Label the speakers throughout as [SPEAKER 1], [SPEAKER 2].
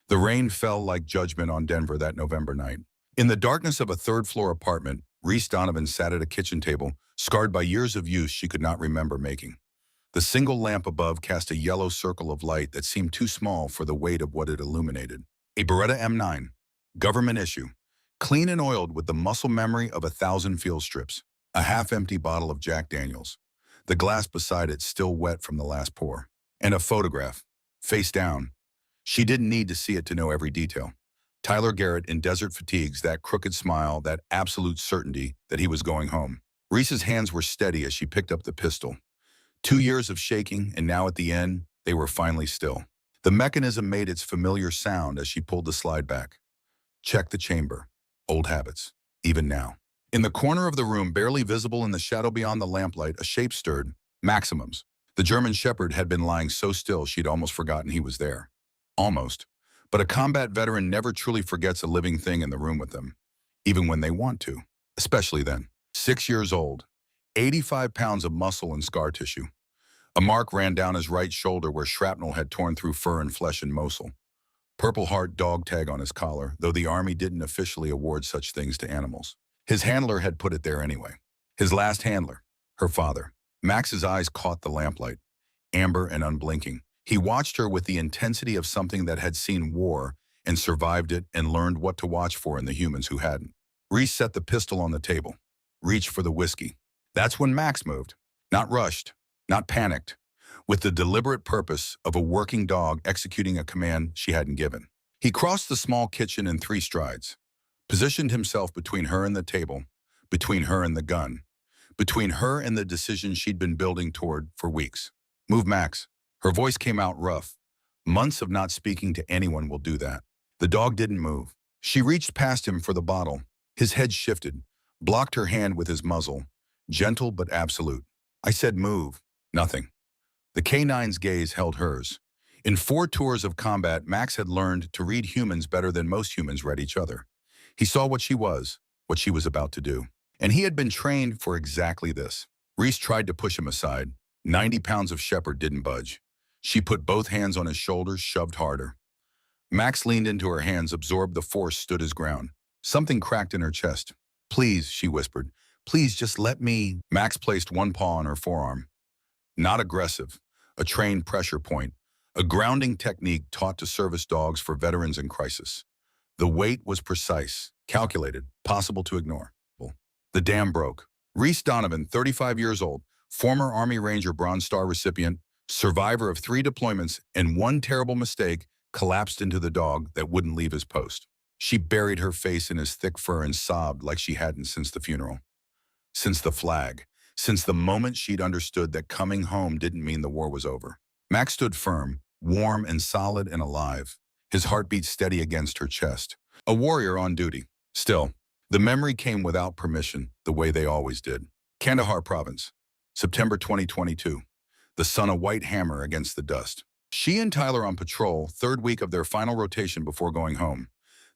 [SPEAKER 1] The rain fell like judgment on Denver that November night. In the darkness of a third-floor apartment, Reese Donovan sat at a kitchen table, scarred by years of use she could not remember making. The single lamp above cast a yellow circle of light that seemed too small for the weight of what it illuminated. A Beretta M9, government issue, clean and oiled with the muscle memory of 1,000 field strips. A half-empty bottle of Jack Daniels, the glass beside it still wet from the last pour. And a photograph, face down. She didn't need to see it to know every detail. Tyler Garrett in desert fatigues, that crooked smile, that absolute certainty that he was going home. Reese's hands were steady as she picked up the pistol. 2 years of shaking, and now at the end, they were finally still. The mechanism made its familiar sound as she pulled the slide back. Check the chamber. Old habits. Even now. In the corner of the room, barely visible in the shadow beyond the lamplight, a shape stirred. Maximum's. The German Shepherd had been lying so still she'd almost forgotten he was there. Almost. But a combat veteran never truly forgets a living thing in the room with them. Even when they want to. Especially then. 6 years old. 85 pounds of muscle and scar tissue. A mark ran down his right shoulder where shrapnel had torn through fur and flesh in Mosul. Purple Heart dog tag on his collar, though the Army didn't officially award such things to animals. His handler had put it there anyway. His last handler, her father. Max's eyes caught the lamplight, amber and unblinking. He watched her with the intensity of something that had seen war and survived it and learned what to watch for in the humans who hadn't. Reese set the pistol on the table, reached for the whiskey. That's when Max moved. Not rushed, not panicked, with the deliberate purpose of a working dog executing a command she hadn't given. He crossed the small kitchen in 3 strides, positioned himself between her and the table, between her and the gun, between her and the decision she'd been building toward for weeks. Move, Max. Her voice came out rough. Months of not speaking to anyone will do that. The dog didn't move. She reached past him for the bottle. His head shifted, blocked her hand with his muzzle, gentle but absolute. I said move. Nothing. The K9's gaze held hers. In 4 tours of combat, Max had learned to read humans better than most humans read each other. He saw what she was about to do. And he had been trained for exactly this. Reese tried to push him aside. 90 pounds of Shepherd didn't budge. She put both hands on his shoulders, shoved harder. Max leaned into her hands, absorbed the force, stood his ground. Something cracked in her chest. Please, she whispered. Please, just let me. Max placed one paw on her forearm. Not aggressive, a trained pressure point, a grounding technique taught to service dogs for veterans in crisis. The weight was precise, calculated, possible to ignore. The dam broke. Reese Donovan, 35 years old, former Army Ranger Bronze Star recipient, survivor of 3 deployments and 1 terrible mistake, collapsed into the dog that wouldn't leave his post. She buried her face in his thick fur and sobbed like she hadn't since the funeral. Since the flag. Since the moment she'd understood that coming home didn't mean the war was over. Max stood firm, warm and solid and alive, his heartbeat steady against her chest. A warrior on duty. Still, the memory came without permission, the way they always did. Kandahar Province, September 2022. The sun a white hammer against the dust. She and Tyler on patrol, 3rd week of their final rotation before going home.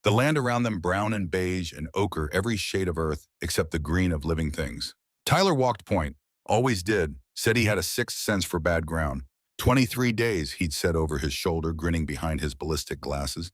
[SPEAKER 1] The land around them brown and beige and ochre, every shade of earth except the green of living things. Tyler walked point, always did, said he had a 6th sense for bad ground. 23 days, he'd said over his shoulder, grinning behind his ballistic glasses.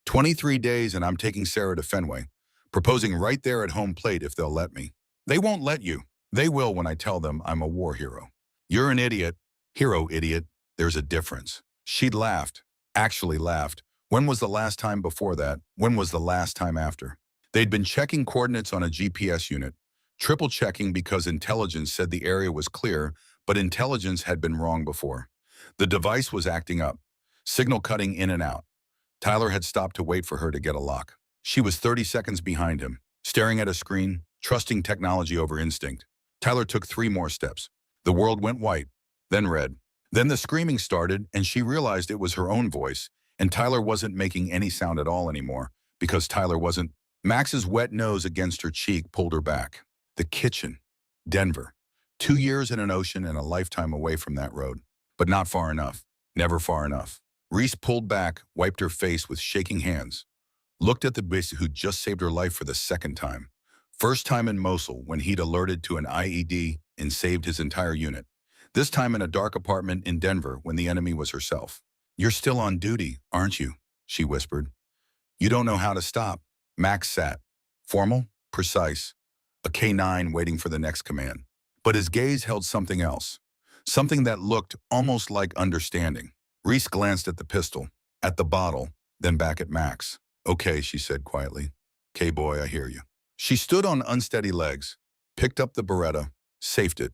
[SPEAKER 1] 23 days and I'm taking Sarah to Fenway, proposing right there at home plate if they'll let me. They won't let you. They will when I tell them I'm a war hero. You're an idiot. Hero idiot. There's a difference. She'd laughed, actually laughed. When was the last time before that? When was the last time after? They'd been checking coordinates on a GPS unit, triple checking because intelligence said the area was clear, but intelligence had been wrong before. The device was acting up, signal cutting in and out. Tyler had stopped to wait for her to get a lock. She was 30 seconds behind him, staring at a screen, trusting technology over instinct. Tyler took 3 more steps. The world went white, then red. Then the screaming started, and she realized it was her own voice, and Tyler wasn't making any sound at all anymore, because Tyler wasn't. Max's wet nose against her cheek pulled her back. The kitchen. Denver. 2 years in an ocean and a lifetime away from that road. But not far enough. Never far enough. Reese pulled back, wiped her face with shaking hands. Looked at the bitch who'd just saved her life for the 2nd time. First time in Mosul when he'd alerted to an IED and saved his entire unit. This time in a dark apartment in Denver when the enemy was herself. You're still on duty, aren't you? she whispered. You don't know how to stop. Max sat, formal, precise, a K9 waiting for the next command. But his gaze held something else, something that looked almost like understanding. Reese glanced at the pistol, at the bottle, then back at Max. Okay, she said quietly. K-boy, I hear you. She stood on unsteady legs, picked up the Beretta, safed it,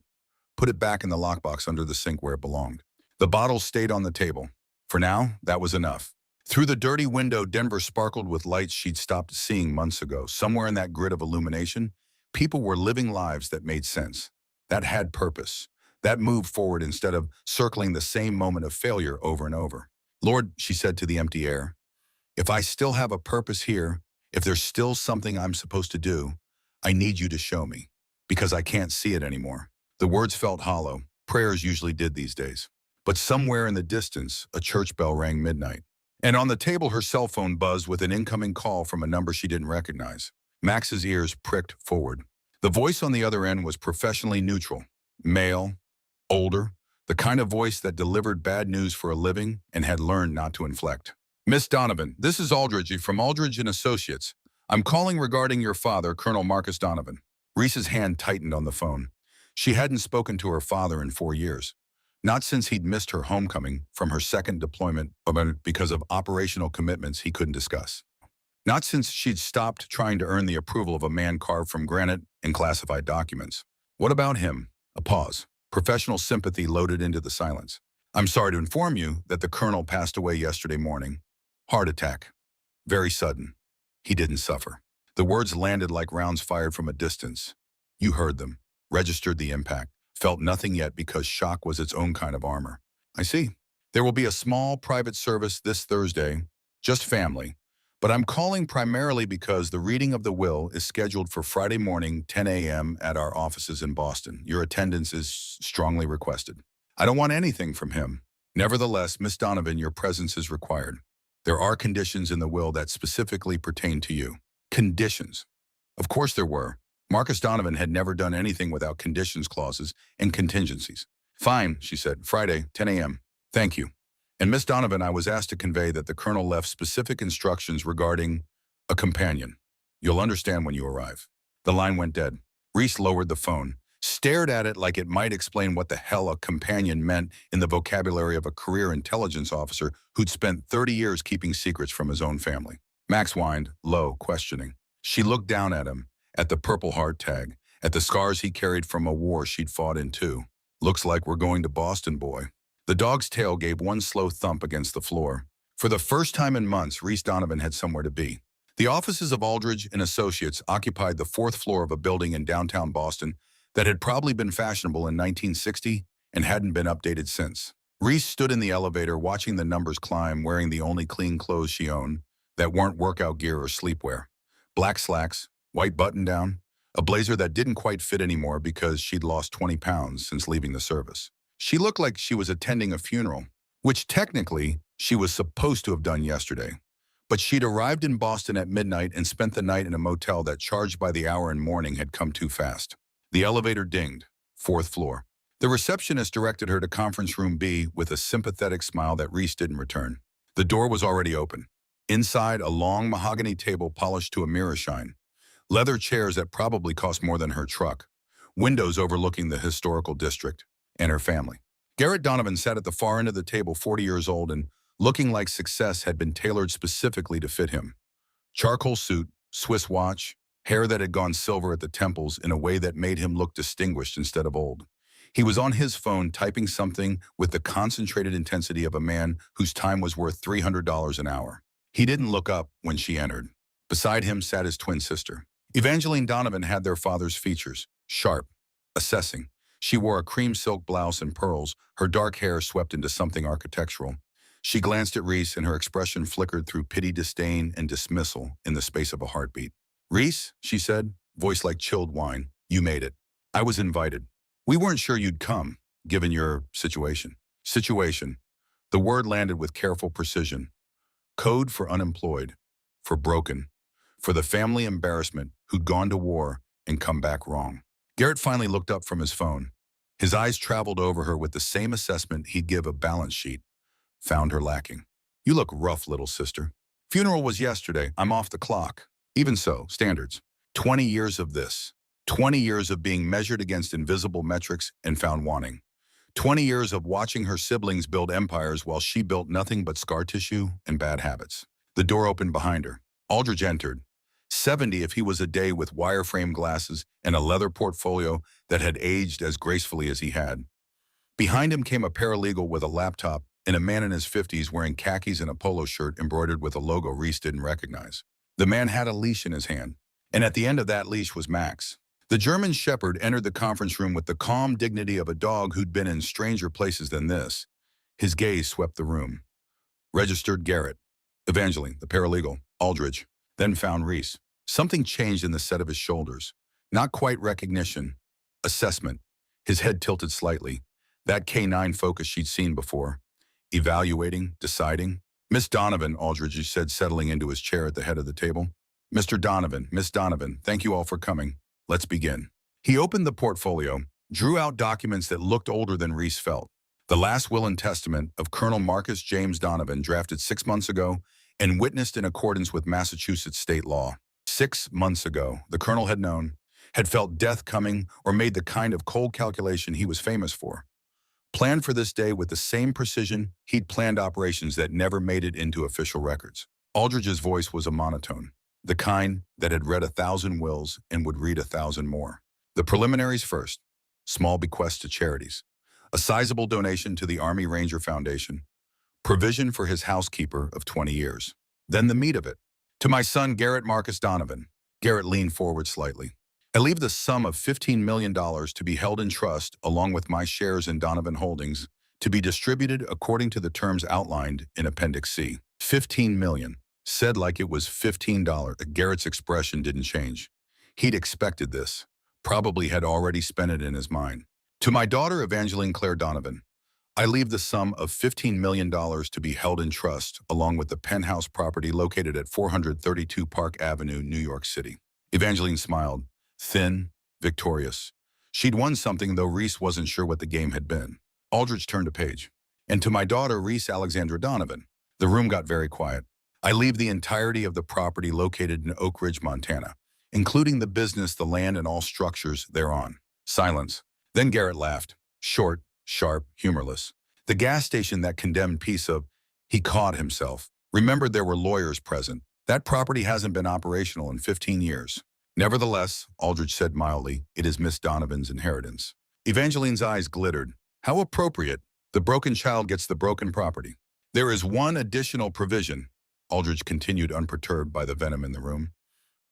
[SPEAKER 1] put it back in the lockbox under the sink where it belonged. The bottle stayed on the table. For now, that was enough. Through the dirty window, Denver sparkled with lights she'd stopped seeing months ago. Somewhere in that grid of illumination, people were living lives that made sense, that had purpose, that moved forward instead of circling the same moment of failure over and over. Lord, she said to the empty air, if I still have a purpose here, if there's still something I'm supposed to do, I need you to show me, because I can't see it anymore. The words felt hollow. Prayers usually did these days. But somewhere in the distance, a church bell rang midnight. And on the table, her cell phone buzzed with an incoming call from a number she didn't recognize. Max's ears pricked forward. The voice on the other end was professionally neutral, male, older, the kind of voice that delivered bad news for a living and had learned not to inflect. Miss Donovan, this is Aldridge from Aldridge and Associates. I'm calling regarding your father, Colonel Marcus Donovan. Reese's hand tightened on the phone. She hadn't spoken to her father in 4 years. Not since he'd missed her homecoming from her second deployment because of operational commitments he couldn't discuss. Not since she'd stopped trying to earn the approval of a man carved from granite and classified documents. What about him? A pause. Professional sympathy loaded into the silence. I'm sorry to inform you that the colonel passed away yesterday morning. Heart attack. Very sudden. He didn't suffer. The words landed like rounds fired from a distance. You heard them, registered the impact, felt nothing yet because shock was its own kind of armor. I see. There will be a small private service this Thursday, just family. But I'm calling primarily because the reading of the will is scheduled for Friday morning, 10 a.m. at our offices in Boston. Your attendance is strongly requested. I don't want anything from him. Nevertheless, Miss Donovan, your presence is required. There are conditions in the will that specifically pertain to you. Conditions. Of course there were. Marcus Donovan had never done anything without conditions clauses and contingencies. Fine, she said. Friday, 10 a.m. Thank you. And Miss Donovan, I was asked to convey that the colonel left specific instructions regarding a companion. You'll understand when you arrive. The line went dead. Reese lowered the phone, stared at it like it might explain what the hell a companion meant in the vocabulary of a career intelligence officer who'd spent 30 years keeping secrets from his own family. Max whined, low, questioning. She looked down at him, at the Purple Heart tag, at the scars he carried from a war she'd fought in too. Looks like we're going to Boston, boy. The dog's tail gave one slow thump against the floor. For the first time in months, Reese Donovan had somewhere to be. The offices of Aldridge and Associates occupied the 4th floor of a building in downtown Boston that had probably been fashionable in 1960 and hadn't been updated since. Reese stood in the elevator watching the numbers climb, wearing the only clean clothes she owned that weren't workout gear or sleepwear. Black slacks, white button-down, a blazer that didn't quite fit anymore because she'd lost 20 pounds since leaving the service. She looked like she was attending a funeral, which technically she was supposed to have done yesterday. But she'd arrived in Boston at midnight and spent the night in a motel that charged by the hour and morning had come too fast. The elevator dinged, 4th floor. The receptionist directed her to conference room B with a sympathetic smile that Reese didn't return. The door was already open. Inside, a long mahogany table polished to a mirror shine. Leather chairs that probably cost more than her truck. Windows overlooking the historical district. And her family. Garrett Donovan sat at the far end of the table, 40 years old and looking like success had been tailored specifically to fit him. Charcoal suit, Swiss watch, hair that had gone silver at the temples in a way that made him look distinguished instead of old. He was on his phone typing something with the concentrated intensity of a man whose time was worth $300 an hour. He didn't look up when she entered. Beside him sat his twin sister. Evangeline Donovan had their father's features, sharp, assessing. She wore a cream silk blouse and pearls, her dark hair swept into something architectural. She glanced at Reese and her expression flickered through pity, disdain, and dismissal in the space of a heartbeat. Reese, she said, voice like chilled wine, you made it. I was invited. We weren't sure you'd come, given your situation. Situation. The word landed with careful precision. Code for unemployed, for broken, for the family embarrassment who'd gone to war and come back wrong. Garrett finally looked up from his phone. His eyes traveled over her with the same assessment he'd give a balance sheet. Found her lacking. You look rough, little sister. Funeral was yesterday. I'm off the clock. Even so, standards. 20 years of this. 20 years of being measured against invisible metrics and found wanting. 20 years of watching her siblings build empires while she built nothing but scar tissue and bad habits. The door opened behind her. Aldridge entered. 70 if he was a day with wireframe glasses and a leather portfolio that had aged as gracefully as he had. Behind him came a paralegal with a laptop and a man in his 50s wearing khakis and a polo shirt embroidered with a logo Reese didn't recognize. The man had a leash in his hand, and at the end of that leash was Max. The German shepherd entered the conference room with the calm dignity of a dog who'd been in stranger places than this. His gaze swept the room. Registered Garrett. Evangeline, the paralegal, Aldridge, then found Reese. Something changed in the set of his shoulders. Not quite recognition. Assessment. His head tilted slightly. That K9 focus she'd seen before. Evaluating, deciding. Miss Donovan, Aldridge said, settling into his chair at the head of the table. Mr. Donovan, Miss Donovan, thank you all for coming. Let's begin. He opened the portfolio, drew out documents that looked older than Reese felt. The last will and testament of Colonel Marcus James Donovan, drafted 6 months ago and witnessed in accordance with Massachusetts state law. 6 months ago, the colonel had known, had felt death coming, or made the kind of cold calculation he was famous for. Planned for this day with the same precision he'd planned operations that never made it into official records. Aldridge's voice was a monotone, the kind that had read 1,000 wills and would read 1,000 more. The preliminaries first. Small bequest to charities. A sizable donation to the Army Ranger Foundation. Provision for his housekeeper of 20 years. Then the meat of it. To my son, Garrett Marcus Donovan. Garrett leaned forward slightly. I leave the sum of $15 million to be held in trust along with my shares in Donovan Holdings to be distributed according to the terms outlined in Appendix C. $15 million. Said like it was $15. Garrett's expression didn't change. He'd expected this. Probably had already spent it in his mind. To my daughter, Evangeline Claire Donovan, I leave the sum of $15 million to be held in trust along with the penthouse property located at 432 Park Avenue, New York City. Evangeline smiled, thin, victorious. She'd won something, though Reese wasn't sure what the game had been. Aldridge turned a page. And to my daughter, Reese Alexandra Donovan. The room got very quiet. I leave the entirety of the property located in Oak Ridge, Montana, including the business, the land, and all structures thereon. Silence. Then Garrett laughed. Short, sharp, humorless. The gas station, that condemned piece of... He caught himself. Remembered there were lawyers present. That property hasn't been operational in 15 years. Nevertheless, Aldridge said mildly, it is Miss Donovan's inheritance. Evangeline's eyes glittered. How appropriate. The broken child gets the broken property. There is one additional provision. Aldridge continued, unperturbed by the venom in the room.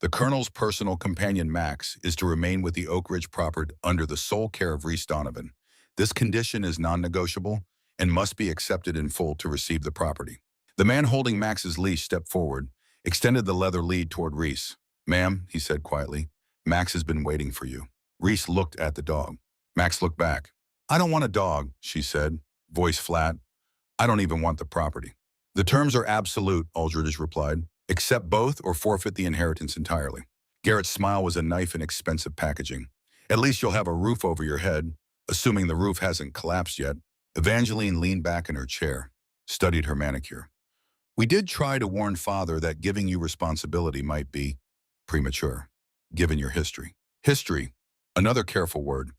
[SPEAKER 1] The colonel's personal companion, Max, is to remain with the Oak Ridge property under the sole care of Reese Donovan. This condition is non-negotiable and must be accepted in full to receive the property. The man holding Max's leash stepped forward, extended the leather lead toward Reese. Ma'am, he said quietly, Max has been waiting for you. Reese looked at the dog. Max looked back. I don't want a dog, she said, voice flat. I don't even want the property. The terms are absolute, Aldridge replied. Accept both or forfeit the inheritance entirely. Garrett's smile was a knife in expensive packaging. At least you'll have a roof over your head, assuming the roof hasn't collapsed yet. Evangeline leaned back in her chair, studied her manicure. We did try to warn Father that giving you responsibility might be premature, given your history. History, another careful word,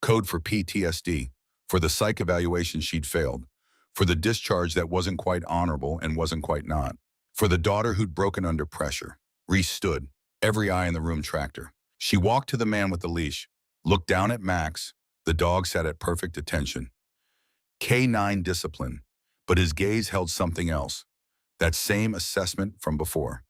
[SPEAKER 1] code for PTSD, for the psych evaluation she'd failed, for the discharge that wasn't quite honorable and wasn't quite not, for the daughter who'd broken under pressure. Reese stood. Every eye in the room tracked her. She walked to the man with the leash, looked down at Max. The dog sat at perfect attention. K9 discipline, but his gaze held something else. That same assessment from before.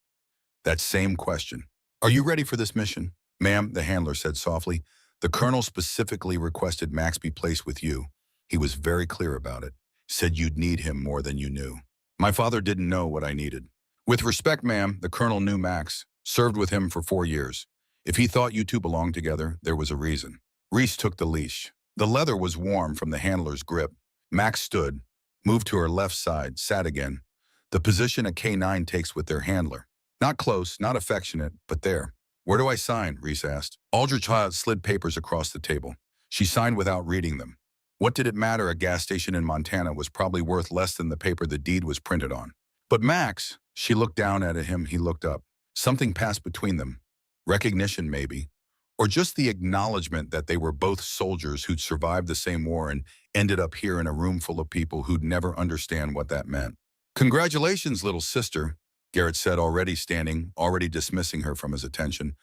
[SPEAKER 1] That same question. Are you ready for this mission? Ma'am, the handler said softly. The colonel specifically requested Max be placed with you. He was very clear about it. Said you'd need him more than you knew. My father didn't know what I needed. With respect, ma'am, the colonel knew Max, served with him for 4 years. If he thought you two belonged together, there was a reason. Reese took the leash. The leather was warm from the handler's grip. Max stood, moved to her left side, sat again. The position a K9 takes with their handler. Not close, not affectionate, but there. Where do I sign? Reese asked. Aldridge slid papers across the table. She signed without reading them. What did it matter? A gas station in Montana was probably worth less than the paper the deed was printed on. But Max, She looked down at him, he looked up. Something passed between them. Recognition, maybe. Or just the acknowledgement that they were both soldiers who'd survived the same war and ended up here in a room full of people who'd never understand what that meant. Congratulations, little sister, Garrett said, already standing, already dismissing her from his attention.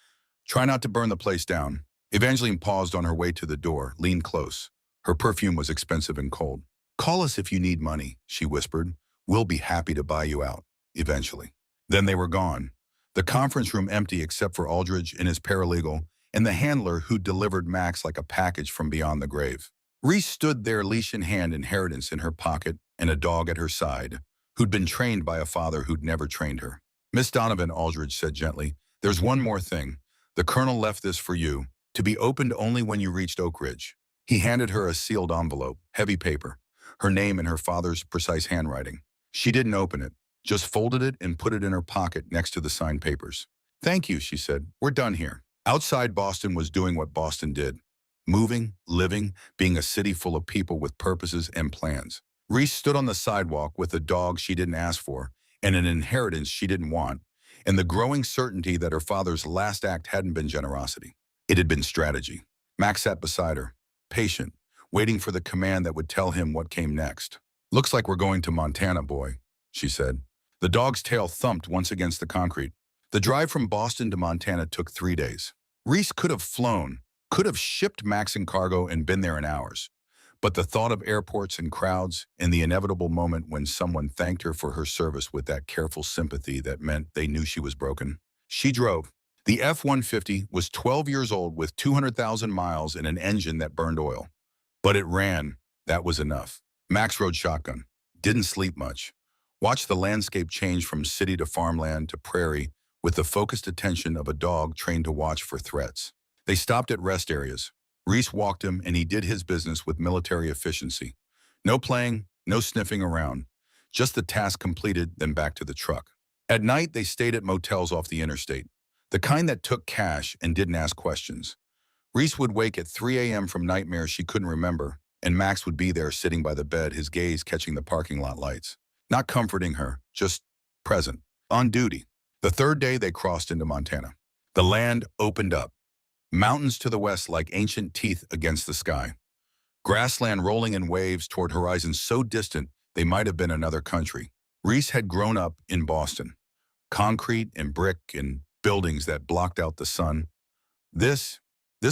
[SPEAKER 1] Try not to burn the place down. Evangeline paused on her way to the door, leaned close. Her perfume was expensive and cold. Call us if you need money, she whispered. We'll be happy to buy you out, eventually. Then they were gone. The conference room empty except for Aldridge and his paralegal, and the handler who delivered Max like a package from beyond the grave. Reese stood there, leash in hand, inheritance in her pocket, and a dog at her side, who'd been trained by a father who'd never trained her. Miss Donovan, Aldridge said gently, there's one more thing. The colonel left this for you, to be opened only when you reached Oak Ridge. He handed her a sealed envelope, heavy paper, her name in her father's precise handwriting. She didn't open it, just folded it and put it in her pocket next to the signed papers. Thank you, she said. We're done here. Outside, Boston was doing what Boston did. Moving, living, being a city full of people with purposes and plans. Reese stood on the sidewalk with a dog she didn't ask for and an inheritance she didn't want, and the growing certainty that her father's last act hadn't been generosity. It had been strategy. Max sat beside her, patient, waiting for the command that would tell him what came next. Looks like we're going to Montana, boy, she said. The dog's tail thumped once against the concrete. The drive from Boston to Montana took 3 days. Reese could have flown, could have shipped Max and cargo and been there in hours. But the thought of airports and crowds and the inevitable moment when someone thanked her for her service with that careful sympathy that meant they knew she was broken. She drove. The F-150 was 12 years old with 200,000 miles and an engine that burned oil. But it ran. That was enough. Max rode shotgun. Didn't sleep much. Watched the landscape change from city to farmland to prairie with the focused attention of a dog trained to watch for threats. They stopped at rest areas. Reese walked him and he did his business with military efficiency. No playing, no sniffing around. Just the task completed, then back to the truck. At night, they stayed at motels off the interstate. The kind that took cash and didn't ask questions. Reese would wake at 3 a.m. from nightmares she couldn't remember, and Max would be there sitting by the bed, his gaze catching the parking lot lights. Not comforting her, just present, on duty. The third day, they crossed into Montana. The land opened up. Mountains to the west like ancient teeth against the sky. Grassland rolling in waves toward horizons so distant they might have been another country. Reese had grown up in Boston. Concrete and brick and buildings that blocked out the sun. This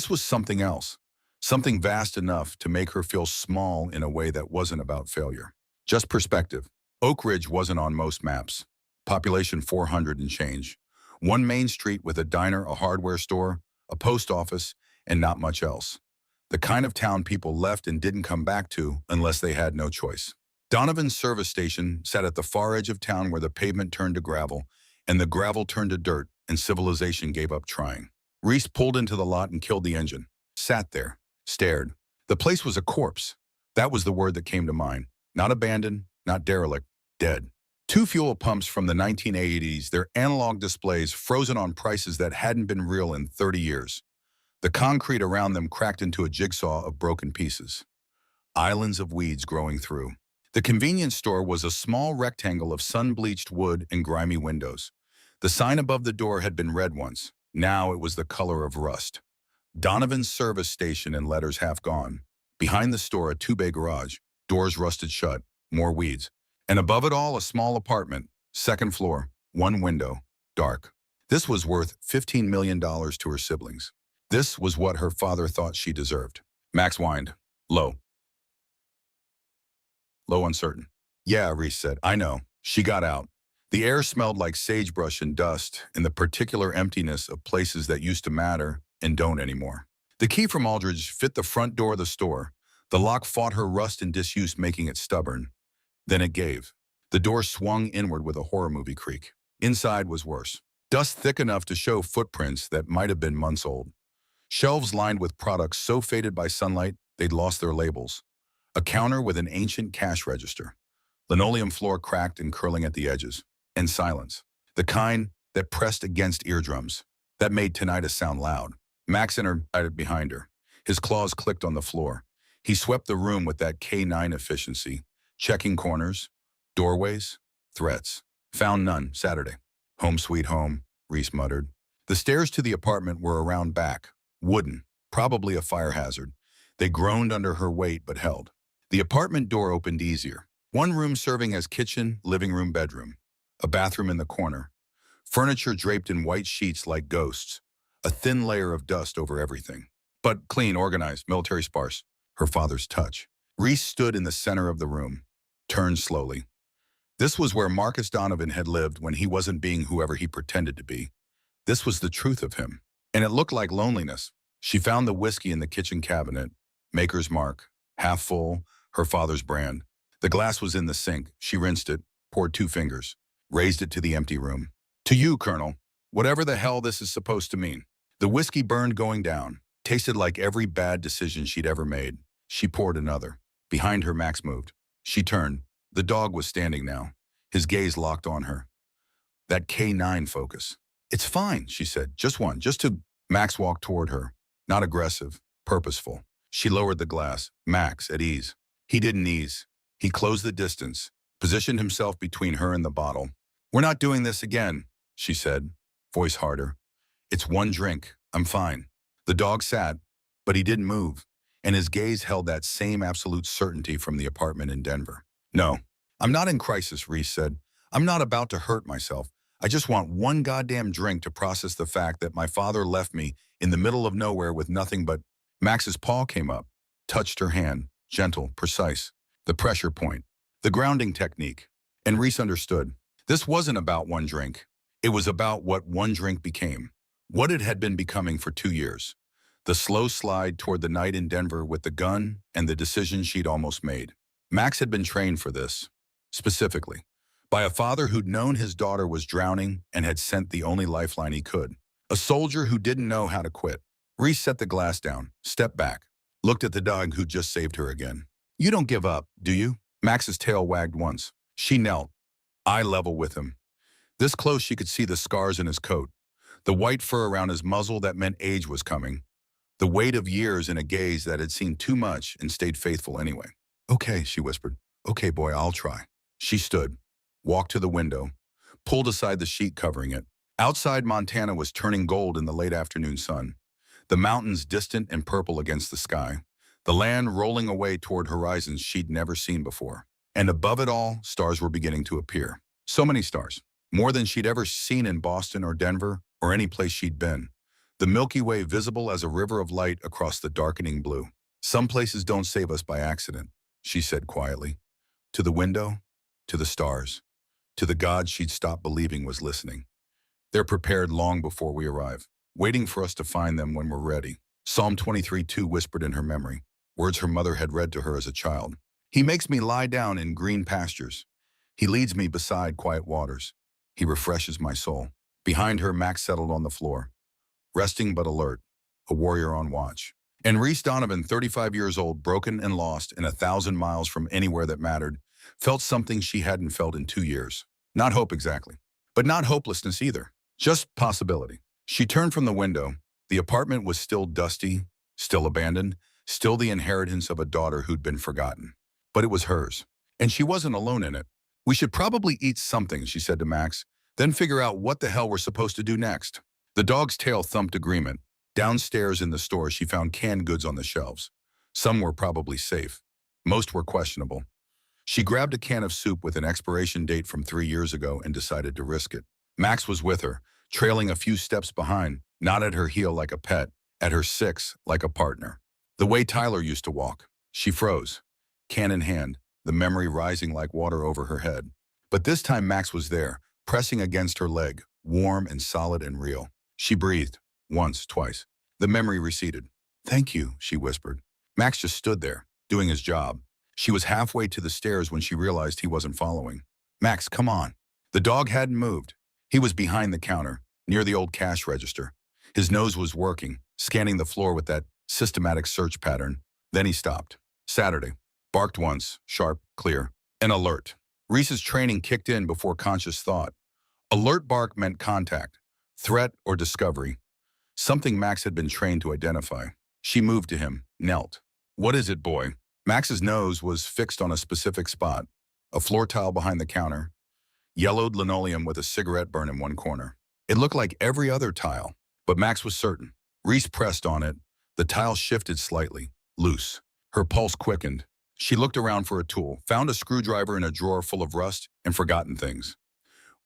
[SPEAKER 1] was something else. Something vast enough to make her feel small in a way that wasn't about failure. Just perspective. Oak Ridge wasn't on most maps. Population 400 and change. One main street with a diner, a hardware store, a post office, and not much else. The kind of town people left and didn't come back to unless they had no choice. Donovan's service station sat at the far edge of town where the pavement turned to gravel and the gravel turned to dirt and civilization gave up trying. Reese pulled into the lot and killed the engine. Sat there, stared. The place was a corpse. That was the word that came to mind. Not abandoned, not derelict, dead. 2 fuel pumps from the 1980s, their analog displays frozen on prices that hadn't been real in 30 years. The concrete around them cracked into a jigsaw of broken pieces. Islands of weeds growing through. The convenience store was a small rectangle of sun-bleached wood and grimy windows. The sign above the door had been red once. Now it was the color of rust. Donovan's service station and letters half gone. Behind the store, a 2-bay garage. Doors rusted shut. More weeds. And above it all, a small apartment. 2nd floor. 1 window. Dark. This was worth $15 million to her siblings. This was what her father thought she deserved. Max whined. Low. Low, uncertain. Yeah, Reese said. I know. She got out. The air smelled like sagebrush and dust and the particular emptiness of places that used to matter and don't anymore. The key from Aldridge fit the front door of the store. The lock fought her rust and disuse, making it stubborn. Then it gave. The door swung inward with a horror movie creak. Inside was worse. Dust thick enough to show footprints that might have been months old. Shelves lined with products so faded by sunlight they'd lost their labels. A counter with an ancient cash register. Linoleum floor cracked and curling at the edges. And silence. The kind that pressed against eardrums. That made tinnitus sound loud. Max entered behind her. His claws clicked on the floor. He swept the room with that K9 efficiency, checking corners, doorways, threats. Found none, Saturday. Home sweet home, Reese muttered. The stairs to the apartment were around back, wooden, probably a fire hazard. They groaned under her weight but held. The apartment door opened easier. One room serving as kitchen, living room, bedroom. A bathroom in the corner. Furniture draped in white sheets like ghosts. A thin layer of dust over everything. But clean, organized, military sparse. Her father's touch. Reese stood in the center of the room. Turned slowly. This was where Marcus Donovan had lived when he wasn't being whoever he pretended to be. This was the truth of him. And it looked like loneliness. She found the whiskey in the kitchen cabinet. Maker's Mark. Half full. Her father's brand. The glass was in the sink. She rinsed it. Poured 2 fingers. Raised it to the empty room. To you, Colonel. Whatever the hell this is supposed to mean. The whiskey burned going down. Tasted like every bad decision she'd ever made. She poured another. Behind her, Max moved. She turned. The dog was standing now. His gaze locked on her. That K9 focus. It's fine, she said. Just one. Just to... Max walked toward her. Not aggressive. Purposeful. She lowered the glass. Max, at ease. He didn't ease. He closed the distance. Positioned himself between her and the bottle. We're not doing this again, she said. Voice harder. It's one drink. I'm fine. The dog sat, but he didn't move. And his gaze held that same absolute certainty from the apartment in Denver. No, I'm not in crisis, Reese said. I'm not about to hurt myself. I just want one goddamn drink to process the fact that my father left me in the middle of nowhere with nothing but... Max's paw came up, touched her hand, gentle, precise. The pressure point, the grounding technique. And Reese understood. This wasn't about one drink. It was about what one drink became. What it had been becoming for 2 years. The slow slide toward the night in Denver with the gun and the decision she'd almost made. Max had been trained for this, specifically, by a father who'd known his daughter was drowning and had sent the only lifeline he could. A soldier who didn't know how to quit. Reese set the glass down, stepped back, looked at the dog who'd just saved her again. You don't give up, do you? Max's tail wagged once. She knelt, eye level with him. This close she could see the scars in his coat, the white fur around his muzzle that meant age was coming, the weight of years in a gaze that had seen too much and stayed faithful anyway. Okay, she whispered. Okay, boy, I'll try. She stood, walked to the window, pulled aside the sheet covering it. Outside, Montana was turning gold in the late afternoon sun. The mountains distant and purple against the sky. The land rolling away toward horizons she'd never seen before. And above it all, stars were beginning to appear. So many stars. More than she'd ever seen in Boston or Denver or any place she'd been. The Milky Way visible as a river of light across the darkening blue. Some places don't save us by accident, she said quietly. To the window, to the stars, to the God she'd stopped believing was listening. They're prepared long before we arrive, waiting for us to find them when we're ready. Psalm 23:2 whispered in her memory, words her mother had read to her as a child. He makes me lie down in green pastures. He leads me beside quiet waters. He refreshes my soul. Behind her, Max settled on the floor, resting but alert, a warrior on watch. And Reese Donovan, 35 years old, broken and lost and 1,000 miles from anywhere that mattered, felt something she hadn't felt in 2 years. Not hope exactly, but not hopelessness either. Just possibility. She turned from the window. The apartment was still dusty, still abandoned, still the inheritance of a daughter who'd been forgotten. But it was hers, and she wasn't alone in it. We should probably eat something, she said to Max, then figure out what the hell we're supposed to do next. The dog's tail thumped agreement. Downstairs in the store, she found canned goods on the shelves. Some were probably safe. Most were questionable. She grabbed a can of soup with an expiration date from 3 years ago and decided to risk it. Max was with her, trailing a few steps behind, not at her heel like a pet, at her six like a partner. The way Tyler used to walk. She froze, can in hand, the memory rising like water over her head. But this time Max was there, pressing against her leg, warm and solid and real. She breathed, once, twice. The memory receded. Thank you, she whispered. Max just stood there, doing his job. She was halfway to the stairs when she realized he wasn't following. Max, come on. The dog hadn't moved. He was behind the counter, near the old cash register. His nose was working, scanning the floor with that systematic search pattern. Then he stopped. Saturday. Barked once, sharp, clear, and alert. Reese's training kicked in before conscious thought. Alert bark meant contact, threat or discovery. Something Max had been trained to identify. She moved to him, knelt. What is it, boy? Max's nose was fixed on a specific spot, a floor tile behind the counter. yellowed linoleum with a cigarette burn in one corner. It looked like every other tile, but Max was certain. Reese pressed on it. The tile shifted slightly, loose. Her pulse quickened. She looked around for a tool, found a screwdriver in a drawer full of rust and forgotten things.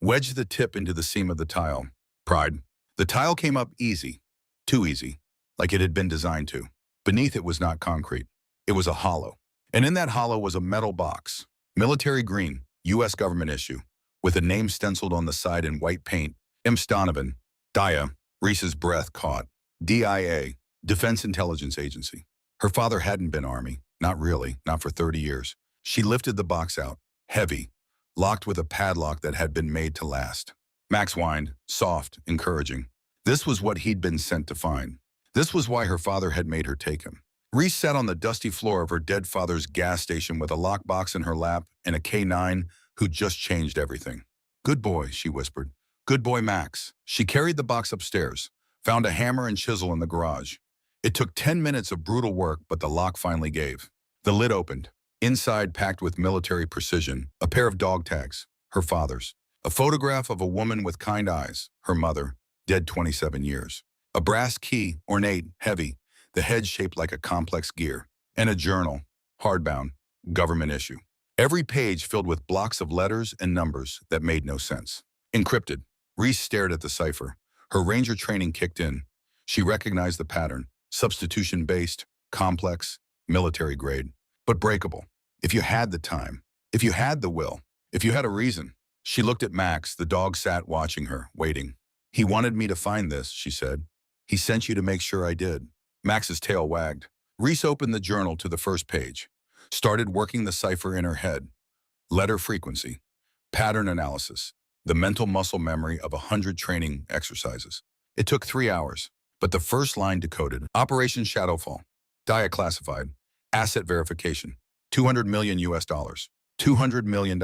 [SPEAKER 1] Wedged the tip into the seam of the tile. Pried. The tile came up easy. Too easy. Like it had been designed to. Beneath it was not concrete. It was a hollow. And in that hollow was a metal box. Military green, U.S. government issue, with a name stenciled on the side in white paint. M. Donovan. DIA. Reese's breath caught. DIA. Defense Intelligence Agency. Her father hadn't been Army. Not really. Not for 30 years. She lifted the box out. Heavy. Locked with a padlock that had been made to last. Max whined. Soft. Encouraging. This was what he'd been sent to find. This was why her father had made her take him. Reese sat on the dusty floor of her dead father's gas station with a lockbox in her lap and a K9 who'd just changed everything. Good boy, she whispered. Good boy, Max. She carried the box upstairs, found a hammer and chisel in the garage. It took 10 minutes of brutal work, but the lock finally gave. The lid opened. Inside, packed with military precision, a pair of dog tags, her father's. A photograph of a woman with kind eyes, her mother, dead 27 years. A brass key, ornate, heavy, the head shaped like a complex gear. And a journal, hardbound, government issue. Every page filled with blocks of letters and numbers that made no sense. Encrypted. Reese stared at the cipher. Her ranger training kicked in. She recognized the pattern. Substitution-based, complex, military grade. But breakable. If you had the time. If you had the will. If you had a reason. She looked at Max. The dog sat watching her, waiting. He wanted me to find this, she said. He sent you to make sure I did. Max's tail wagged. Reese opened the journal to the first page. Started working the cipher in her head. Letter frequency. Pattern analysis. The mental muscle memory of 100 training exercises. It took 3 hours, but the first line decoded. Operation Shadowfall. DIA classified. Asset verification. 200 million US dollars. $200 million.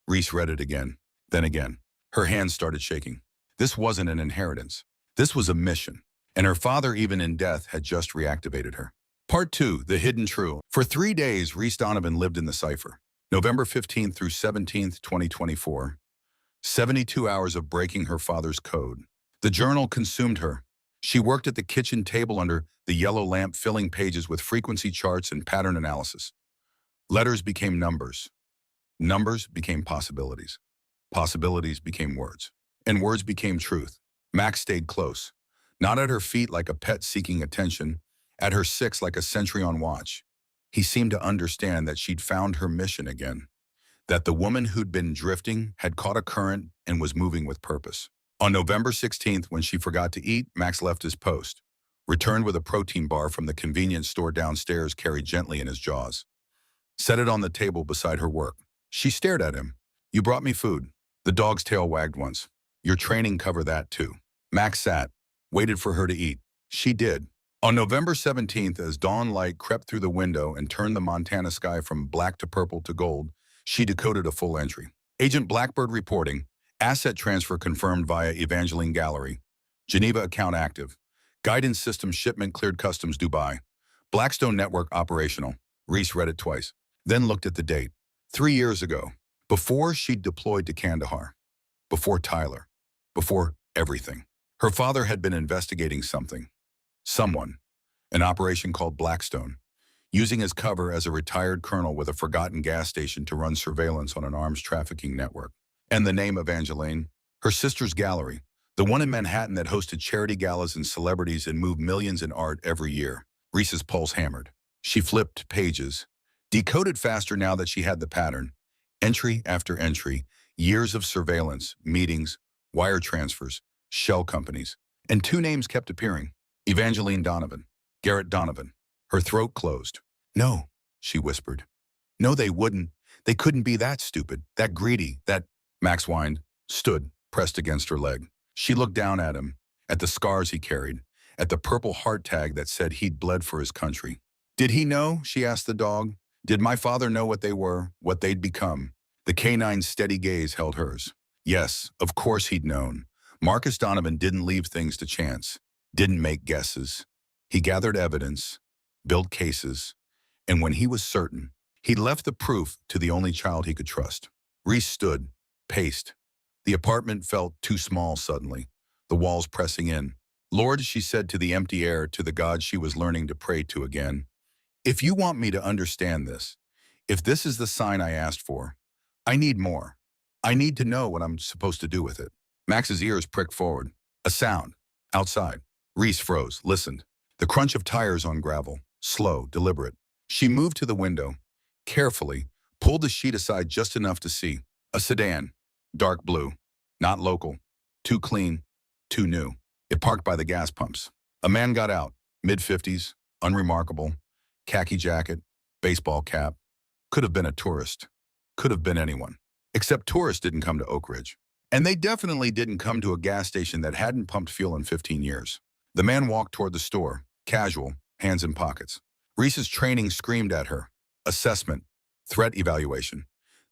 [SPEAKER 1] Reese read it again, then again. Her hands started shaking. This wasn't an inheritance. This was a mission. And her father, even in death, had just reactivated her. Part 2, The Hidden True. For 3 days, Reese Donovan lived in the cipher. November 15th through 17th, 2024. 72 hours of breaking her father's code. The journal consumed her. She worked at the kitchen table under the yellow lamp, filling pages with frequency charts and pattern analysis. Letters became numbers. Numbers became possibilities. Possibilities became words. And words became truth. Max stayed close. Not at her feet like a pet seeking attention, at her six like a sentry on watch. He seemed to understand that she'd found her mission again, that the woman who'd been drifting had caught a current and was moving with purpose. On November 16th, when she forgot to eat, Max left his post, returned with a protein bar from the convenience store downstairs carried gently in his jaws. Set it on the table beside her work. She stared at him. You brought me food. The dog's tail wagged once. Your training covered that too. Max sat, waited for her to eat. She did. On November 17th, as dawn light crept through the window and turned the Montana sky from black to purple to gold, she decoded a full entry. Agent Blackbird reporting. Asset transfer confirmed via Evangeline Gallery. Geneva account active. Guidance system shipment cleared customs Dubai. Blackstone network operational. Reese read it twice, then looked at the date. 3 years ago. Before she'd deployed to Kandahar. Before Tyler. Before everything. Her father had been investigating something. Someone. An operation called Blackstone. Using his cover as a retired colonel with a forgotten gas station to run surveillance on an arms trafficking network. And the name Evangeline. Her sister's gallery. The one in Manhattan that hosted charity galas and celebrities and moved millions in art every year. Reese's pulse hammered. She flipped pages. Decoded faster now that she had the pattern. Entry after entry. Years of surveillance, meetings, wire transfers, shell companies. And 2 names kept appearing. Evangeline Donovan. Garrett Donovan. Her throat closed. No, she whispered. No, they wouldn't. They couldn't be that stupid, that greedy, that... Max whined, stood, pressed against her leg. She looked down at him, at the scars he carried, at the purple heart tag that said he'd bled for his country. Did he know? She asked the dog. Did my father know what they were, what they'd become? The canine's steady gaze held hers. Yes, of course he'd known. Marcus Donovan didn't leave things to chance, didn't make guesses. He gathered evidence, built cases, and when he was certain, he left the proof to the only child he could trust. Reese stood, Paced. The apartment felt too small suddenly, the walls pressing in. Lord, she said to the empty air, to the God she was learning to pray to again, if you want me to understand this, if this is the sign I asked for, I need more. I need to know what I'm supposed to do with it. Max's ears pricked forward. A sound. Outside. Reese froze, listened. The crunch of tires on gravel. Slow, deliberate. She moved to the window. Carefully, pulled the sheet aside just enough to see. A sedan. Dark blue. Not local. Too clean. Too new. It parked by the gas pumps. A man got out. Mid-50s. Unremarkable. Khaki jacket. Baseball cap. Could have been a tourist. Could have been anyone. Except tourists didn't come to Oak Ridge. And they definitely didn't come to a gas station that hadn't pumped fuel in 15 years. The man walked toward the store, casual, hands in pockets. Reese's training screamed at her. Assessment. Threat evaluation.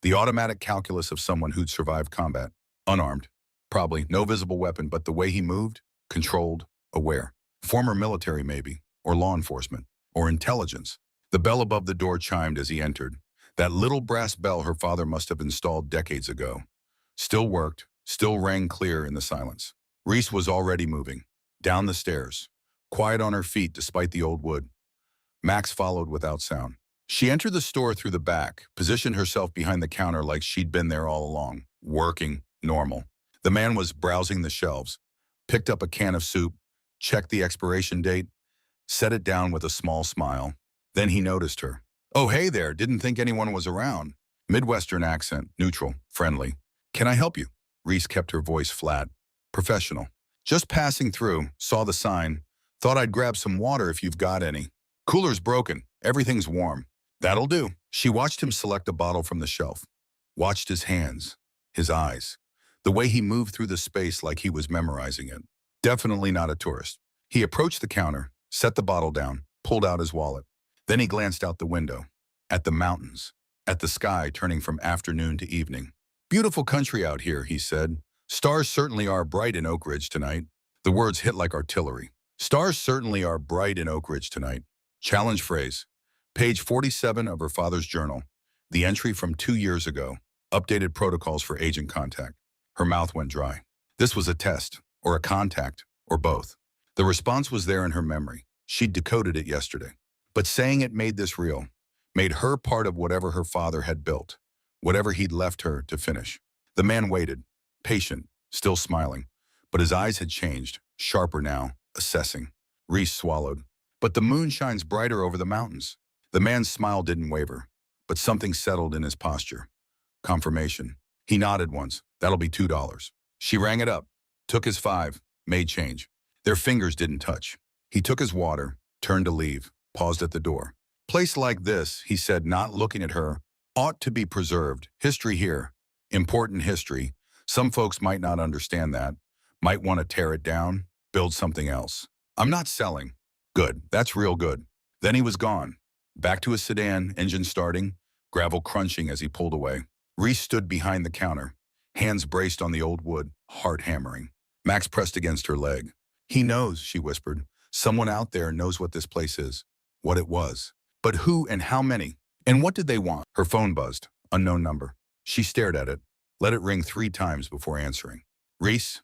[SPEAKER 1] The automatic calculus of someone who'd survived combat. Unarmed. Probably no visible weapon, but the way he moved, controlled, aware. Former military maybe, or law enforcement, or intelligence. The bell above the door chimed as he entered. That little brass bell her father must have installed decades ago. Still worked, still rang clear in the silence. Reese was already moving. Down the stairs. Quiet on her feet despite the old wood. Max followed without sound. She entered the store through the back, positioned herself behind the counter like she'd been there all along. Working, normal. The man was browsing the shelves. Picked up a can of soup, checked the expiration date, set it down with a small smile. Then he noticed her. Oh, hey there, didn't think anyone was around. Midwestern accent, neutral, friendly. Can I help you? Reese kept her voice flat. Professional. Just passing through, saw the sign. Thought I'd grab some water if you've got any. Cooler's broken, everything's warm. That'll do. She watched him select a bottle from the shelf. Watched his hands, his eyes. The way he moved through the space like he was memorizing it. Definitely not a tourist. He approached the counter, set the bottle down, pulled out his wallet. Then he glanced out the window, at the mountains, at the sky turning from afternoon to evening. Beautiful country out here, he said. Stars certainly are bright in Oak Ridge tonight. The words hit like artillery. Stars certainly are bright in Oak Ridge tonight. Challenge phrase. Page 47 of her father's journal. The entry from 2 years ago. Updated protocols for agent contact. Her mouth went dry. This was a test, or a contact, or both. The response was there in her memory. She'd decoded it yesterday. But saying it made this real, made her part of whatever her father had built, whatever he'd left her to finish. The man waited, patient, still smiling, but his eyes had changed, sharper now, assessing. Reese swallowed. But the moon shines brighter over the mountains. The man's smile didn't waver, but something settled in his posture. Confirmation. He nodded once. That'll be $2. She rang it up, took his 5, made change. Their fingers didn't touch. He took his water, turned to leave. Paused at the door. Place like this, he said, not looking at her, ought to be preserved. History here. Important history. Some folks might not understand that. Might want to tear it down, build something else. I'm not selling. Good. That's real good. Then he was gone. Back to his sedan, engine starting, gravel crunching as he pulled away. Reese stood behind the counter, hands braced on the old wood, heart hammering. Max pressed against her leg. He knows, she whispered. Someone out there knows what this place is. What it was. But who and how many? And what did they want? Her phone buzzed. Unknown number. She stared at it, let it ring 3 times before answering. Reese?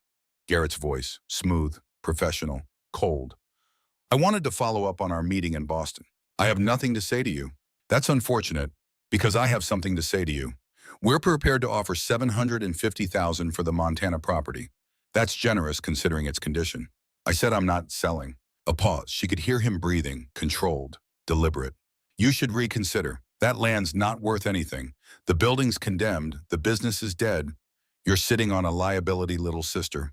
[SPEAKER 1] Garrett's voice, smooth, professional, cold. I wanted to follow up on our meeting in Boston. I have nothing to say to you. That's unfortunate, because I have something to say to you. We're prepared to offer $750,000 for the Montana property. That's generous considering its condition. I said I'm not selling. A pause. She could hear him breathing, controlled, deliberate. You should reconsider. That land's not worth anything. The building's condemned. The business is dead. You're sitting on a liability, little sister.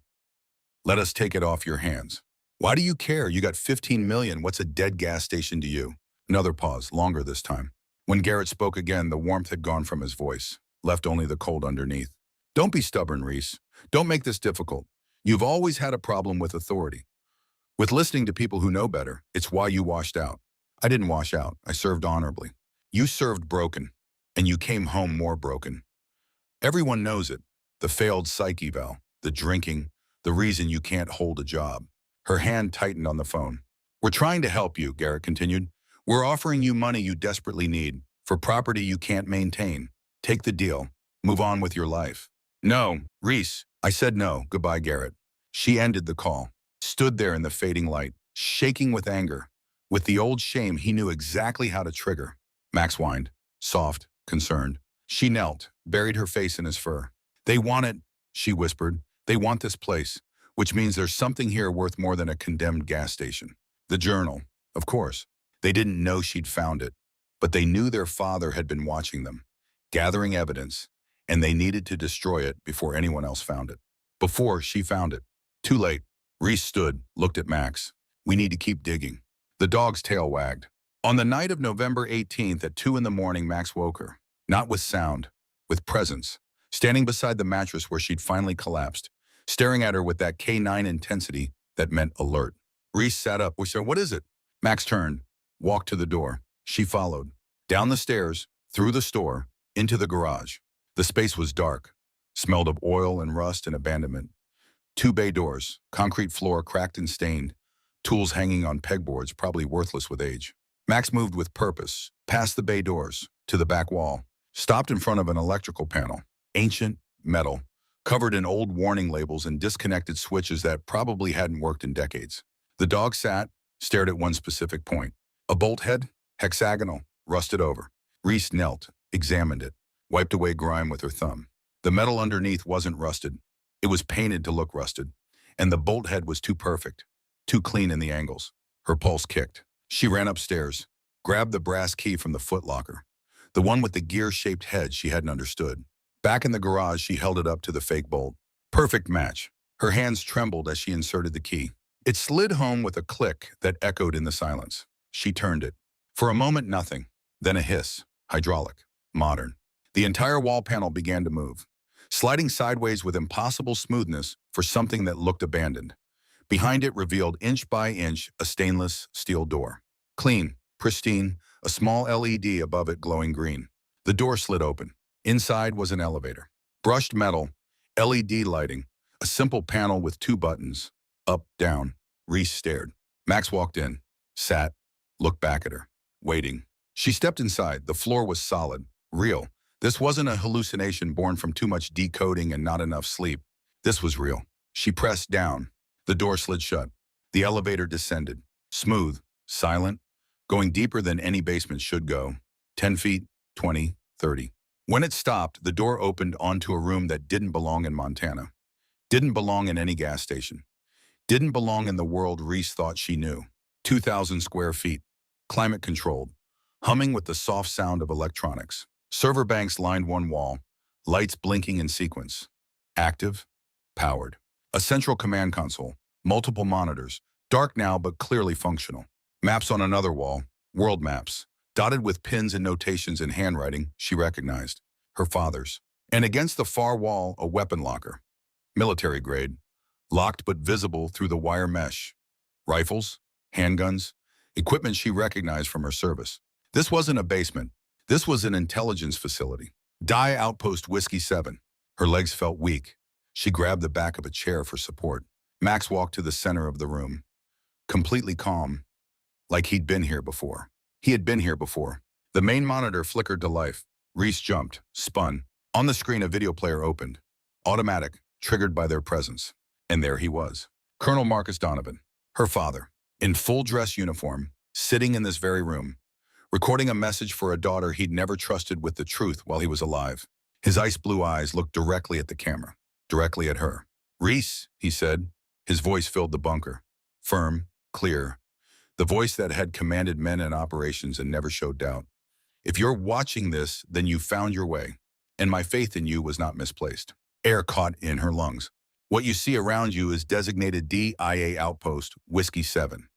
[SPEAKER 1] Let us take it off your hands. Why do you care? You got 15 million. What's a dead gas station to you? Another pause, longer this time. When Garrett spoke again, the warmth had gone from his voice, left only the cold underneath. Don't be stubborn, Reese. Don't make this difficult. You've always had a problem with authority. With listening to people who know better. It's why you washed out. I didn't wash out. I served honorably. You served broken, and you came home more broken. Everyone knows it. The failed psych eval, the drinking, the reason you can't hold a job. Her hand tightened on the phone. We're trying to help you, Garrett continued. We're offering you money you desperately need for property you can't maintain. Take the deal. Move on with your life. No, Reese. I said no. Goodbye, Garrett. She ended the call, stood there in the fading light, shaking with anger. With the old shame he knew exactly how to trigger. Max whined, soft, concerned. She knelt, buried her face in his fur. They want it, she whispered. They want this place, which means there's something here worth more than a condemned gas station. The journal, of course. They didn't know she'd found it, but they knew their father had been watching them, gathering evidence, and they needed to destroy it before anyone else found it. Before she found it. Too late. Reese stood, looked at Max. We need to keep digging. The dog's tail wagged. On the night of November 18th at 2 in the morning, Max woke her. Not with sound, with presence. Standing beside the mattress where she'd finally collapsed, staring at her with that K9 intensity that meant alert. Reese sat up. We said, "What is it?" Max turned, walked to the door. She followed. Down the stairs, through the store, into the garage. The space was dark, smelled of oil and rust and abandonment. 2 bay doors, concrete floor cracked and stained, tools hanging on pegboards probably worthless with age. Max moved with purpose, past the bay doors, to the back wall, stopped in front of an electrical panel, ancient, metal, covered in old warning labels and disconnected switches that probably hadn't worked in decades. The dog sat, stared at one specific point. A bolt head, hexagonal, rusted over. Reese knelt, examined it, wiped away grime with her thumb. The metal underneath wasn't rusted. It was painted to look rusted, and the bolt head was too perfect, too clean in the angles. Her pulse kicked. She ran upstairs, grabbed the brass key from the footlocker, the one with the gear-shaped head she hadn't understood. Back in the garage, she held it up to the fake bolt. Perfect match. Her hands trembled as she inserted the key. It slid home with a click that echoed in the silence. She turned it. For a moment, nothing. Then a hiss. Hydraulic. Modern. The entire wall panel began to move, sliding sideways with impossible smoothness for something that looked abandoned. Behind it revealed inch by inch a stainless steel door. Clean, pristine, a small LED above it glowing green. The door slid open. Inside was an elevator. Brushed metal, LED lighting, a simple panel with 2 buttons. Up, down. Reese stared. Max walked in, sat, looked back at her, waiting. She stepped inside. The floor was solid, real. This wasn't a hallucination born from too much decoding and not enough sleep. This was real. She pressed down. The door slid shut. The elevator descended. Smooth, silent, going deeper than any basement should go. 10 feet, 20, 30. When it stopped, the door opened onto a room that didn't belong in Montana. Didn't belong in any gas station. Didn't belong in the world Reese thought she knew. 2,000 square feet. Climate controlled. Humming with the soft sound of electronics. Server banks lined one wall, lights blinking in sequence. Active, powered. A central command console, multiple monitors, dark now but clearly functional. Maps on another wall, world maps, dotted with pins and notations in handwriting she recognized, her father's. And against the far wall, a weapon locker, military grade, locked but visible through the wire mesh. Rifles, handguns, equipment she recognized from her service. This wasn't a basement. This was an intelligence facility. Die Outpost Whiskey 7. Her legs felt weak. She grabbed the back of a chair for support. Max walked to the center of the room, completely calm, like he'd been here before. He had been here before. The main monitor flickered to life. Reese jumped, spun. On the screen, a video player opened. Automatic, triggered by their presence. And there he was. Colonel Marcus Donovan, her father, in full dress uniform, sitting in this very room, recording a message for a daughter he'd never trusted with the truth while he was alive. His ice blue eyes looked directly at the camera, directly at her. "Reese," he said. His voice filled the bunker. Firm, clear. The voice that had commanded men and operations and never showed doubt. "If you're watching this, then you found your way, and my faith in you was not misplaced." Air caught in her lungs. "What you see around you is designated DIA Outpost Whiskey 7.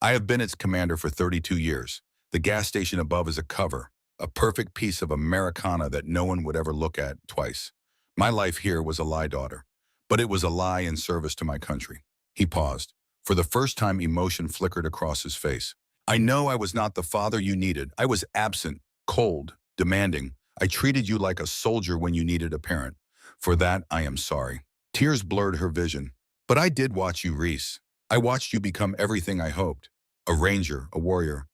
[SPEAKER 1] I have been its commander for 32 years. The gas station above is a cover, a perfect piece of Americana that no one would ever look at twice. My life here was a lie, daughter, but it was a lie in service to my country." He paused. For the first time, emotion flickered across his face. "I know I was not the father you needed. I was absent, cold, demanding. I treated you like a soldier when you needed a parent. For that, I am sorry." Tears blurred her vision. "But I did watch you, Reese. I watched you become everything I hoped. A ranger, a warrior.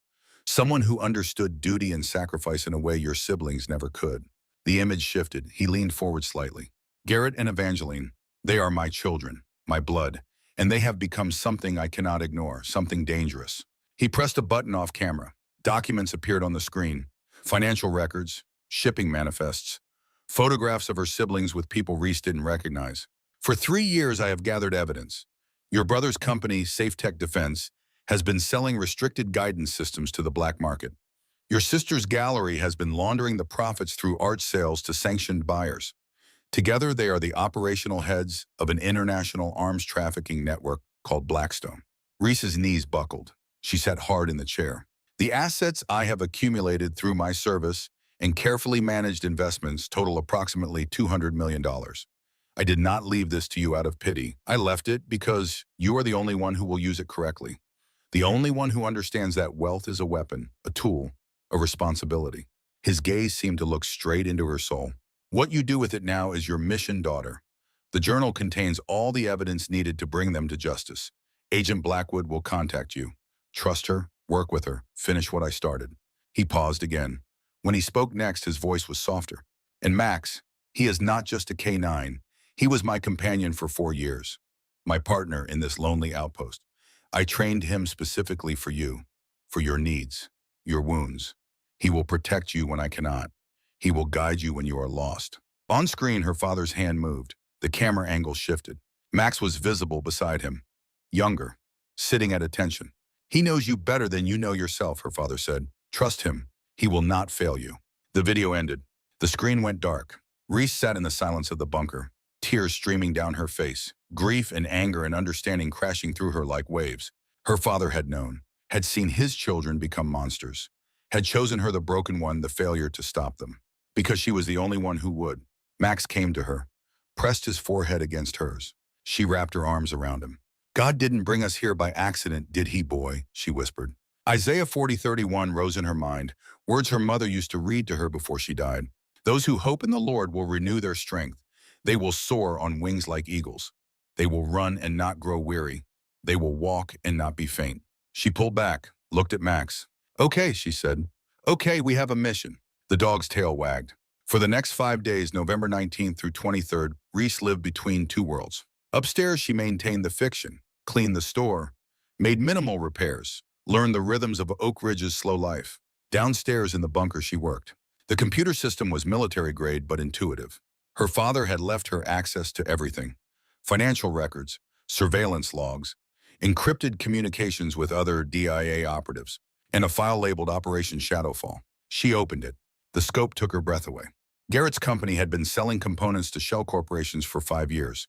[SPEAKER 1] Someone who understood duty and sacrifice in a way your siblings never could." The image shifted. He leaned forward slightly. Garrett and Evangeline, they are my children, my blood, and they have become something I cannot ignore, something dangerous. He pressed a button off camera. Documents appeared on the screen. Financial records, shipping manifests, photographs of her siblings with people Reese didn't recognize. For 3 years, I have gathered evidence. Your brother's company, Safe Tech Defense, has been selling restricted guidance systems to the black market. Your sister's gallery has been laundering the profits through art sales to sanctioned buyers. Together, they are the operational heads of an international arms trafficking network called Blackstone. Reese's knees buckled. She sat hard in the chair. The assets I have accumulated through my service and carefully managed investments total approximately $200 million. I did not leave this to you out of pity. I left it because you are the only one who will use it correctly. The only one who understands that wealth is a weapon, a tool, a responsibility. His gaze seemed to look straight into her soul. What you do with it now is your mission, daughter. The journal contains all the evidence needed to bring them to justice. Agent Blackwood will contact you. Trust her, work with her, finish what I started. He paused again. When he spoke next, his voice was softer. And Max, he is not just a K9. He was my companion for 4 years, my partner in this lonely outpost. I trained him specifically for you, for your needs, your wounds. He will protect you when I cannot. He will guide you when you are lost. On screen, her father's hand moved. The camera angle shifted. Max was visible beside him, younger, sitting at attention. He knows you better than you know yourself, her father said. Trust him. He will not fail you. The video ended. The screen went dark. Reese sat in the silence of the bunker, tears streaming down her face, grief and anger and understanding crashing through her like waves. Her father had known, had seen his children become monsters, had chosen her the broken one, the failure to stop them, because she was the only one who would. Max came to her, pressed his forehead against hers. She wrapped her arms around him. God didn't bring us here by accident, did he, boy? She whispered. Isaiah 40:31 rose in her mind, words her mother used to read to her before she died. Those who hope in the Lord will renew their strength. They will soar on wings like eagles. They will run and not grow weary. They will walk and not be faint. She pulled back, looked at Max. Okay, she said. Okay, we have a mission. The dog's tail wagged. For the next 5 days, November 19th through 23rd, Reese lived between two worlds. Upstairs, she maintained the fiction, cleaned the store, made minimal repairs, learned the rhythms of Oak Ridge's slow life. Downstairs in the bunker, she worked. The computer system was military-grade but intuitive. Her father had left her access to everything. Financial records, surveillance logs, encrypted communications with other DIA operatives, and a file labeled Operation Shadowfall. She opened it. The scope took her breath away. Garrett's company had been selling components to shell corporations for 5 years.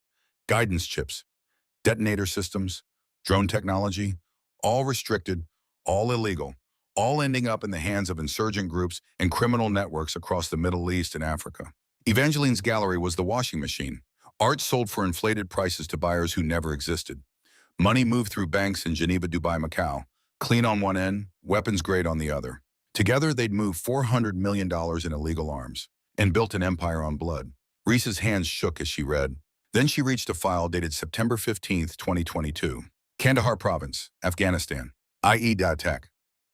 [SPEAKER 1] Guidance chips, detonator systems, drone technology, all restricted, all illegal, all ending up in the hands of insurgent groups and criminal networks across the Middle East and Africa. Evangeline's gallery was the washing machine. Art sold for inflated prices to buyers who never existed. Money moved through banks in Geneva, Dubai, Macau, clean on one end, weapons grade on the other. Together, they'd moved $400 million in illegal arms and built an empire on blood. Reese's hands shook as she read. Then she reached a file dated September 15th, 2022. Kandahar Province, Afghanistan. IE Tech.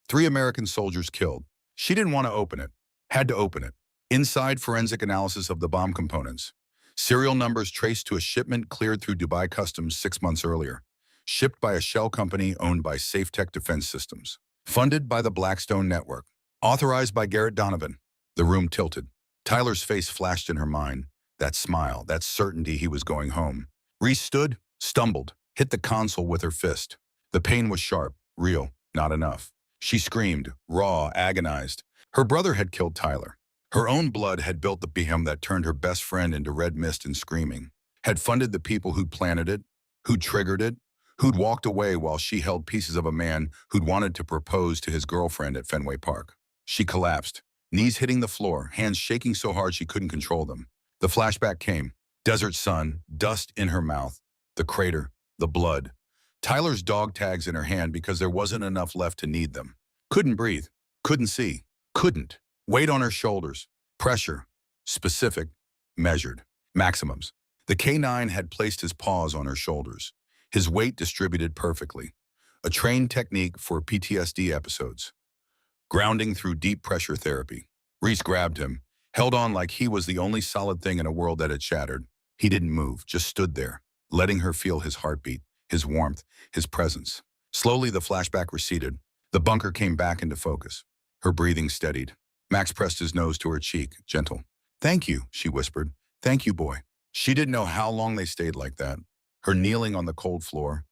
[SPEAKER 1] 3 American soldiers killed. She didn't want to open it. Had to open it. Inside, forensic analysis of the bomb components. Serial numbers traced to a shipment cleared through Dubai Customs 6 months earlier. Shipped by a shell company owned by Safe Tech Defense Systems. Funded by the Blackstone Network. Authorized by Garrett Donovan. The room tilted. Tyler's face flashed in her mind. That smile, that certainty he was going home. Reese stood, stumbled, hit the console with her fist. The pain was sharp, real, not enough. She screamed, raw, agonized. Her brother had killed Tyler. Her own blood had built the behemoth that turned her best friend into red mist and screaming. Had funded the people who'd planted it, who'd triggered it, who'd walked away while she held pieces of a man who'd wanted to propose to his girlfriend at Fenway Park. She collapsed, knees hitting the floor, hands shaking so hard she couldn't control them. The flashback came. Desert sun, dust in her mouth, the crater, the blood. Tyler's dog tags in her hand because there wasn't enough left to need them. Couldn't breathe, couldn't see, couldn't. Weight on her shoulders, pressure, specific, measured, maximums. The K9 had placed his paws on her shoulders, his weight distributed perfectly. A trained technique for PTSD episodes. Grounding through deep pressure therapy. Reese grabbed him, held on like he was the only solid thing in a world that had shattered. He didn't move, just stood there, letting her feel his heartbeat, his warmth, his presence. Slowly, the flashback receded. The bunker came back into focus. Her breathing steadied. Max pressed his nose to her cheek, gentle. "Thank you," she whispered. "Thank you, boy." She didn't know how long they stayed like that. Her kneeling on the cold floor,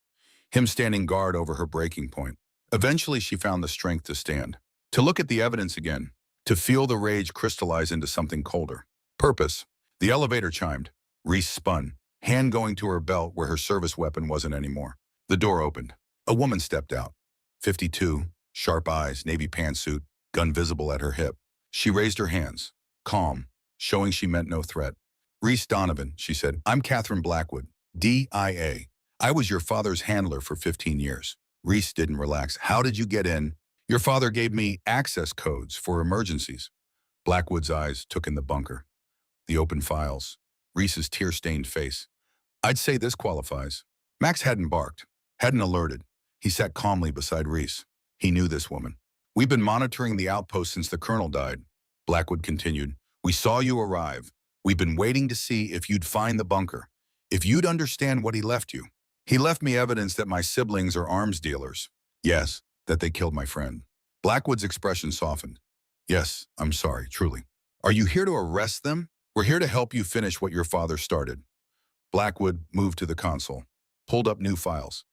[SPEAKER 1] him standing guard over her breaking point. Eventually, she found the strength to stand, to look at the evidence again, to feel the rage crystallize into something colder. Purpose. The elevator chimed. Reese spun, hand going to her belt where her service weapon wasn't anymore. The door opened. A woman stepped out. 52, sharp eyes, navy pantsuit, gun visible at her hip. She raised her hands, calm, showing she meant no threat. "Reese Donovan," she said. "I'm Catherine Blackwood, DIA. I was your father's handler for 15 years. Reese didn't relax. "How did you get in?" "Your father gave me access codes for emergencies." Blackwood's eyes took in the bunker, the open files, Reese's tear-stained face. "I'd say this qualifies." Max hadn't barked, hadn't alerted. He sat calmly beside Reese. He knew this woman. "We've been monitoring the outpost since the colonel died," Blackwood continued. "We saw you arrive. We've been waiting to see if you'd find the bunker, if you'd understand what he left you. He left me evidence that my siblings are arms dealers. Yes, that they killed my friend." Blackwood's expression softened. "Yes, I'm sorry, truly. Are you here to arrest them? We're here to help you finish what your father started." Blackwood moved to the console, pulled up new files.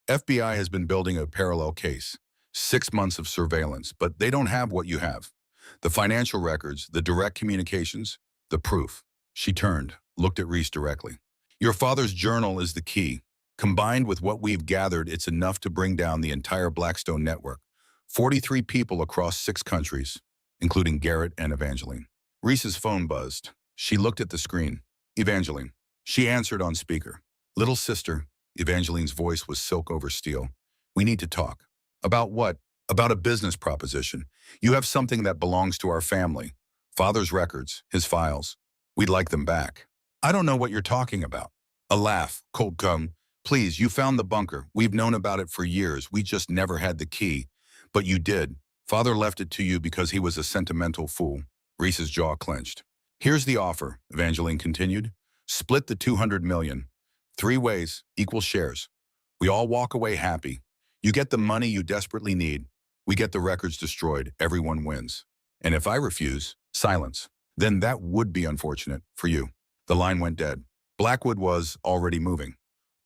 [SPEAKER 1] "FBI has been building a parallel case. 6 months of surveillance, but they don't have what you have. The financial records, the direct communications, the proof." She turned, looked at Reese directly. "Your father's journal is the key. Combined with what we've gathered, it's enough to bring down the entire Blackstone network. 43 people across 6 countries, including Garrett and Evangeline." Reese's phone buzzed. She looked at the screen. "Evangeline." She answered on speaker. "Little sister," Evangeline's voice was silk over steel. "We need to talk." "About what?" "About a business proposition. You have something that belongs to our family. Father's records, his files. We'd like them back." "I don't know what you're talking about." A laugh, cold gum. "Please, you found the bunker. We've known about it for years. We just never had the key. But you did. Father left it to you because he was a sentimental fool." Reese's jaw clenched. "Here's the offer," Evangeline continued. "Split the 200 million. 3 ways, equal shares. We all walk away happy. You get the money you desperately need. We get the records destroyed. Everyone wins. And if I refuse, silence. Then that would be unfortunate for you." The line went dead. Blackwood was already moving,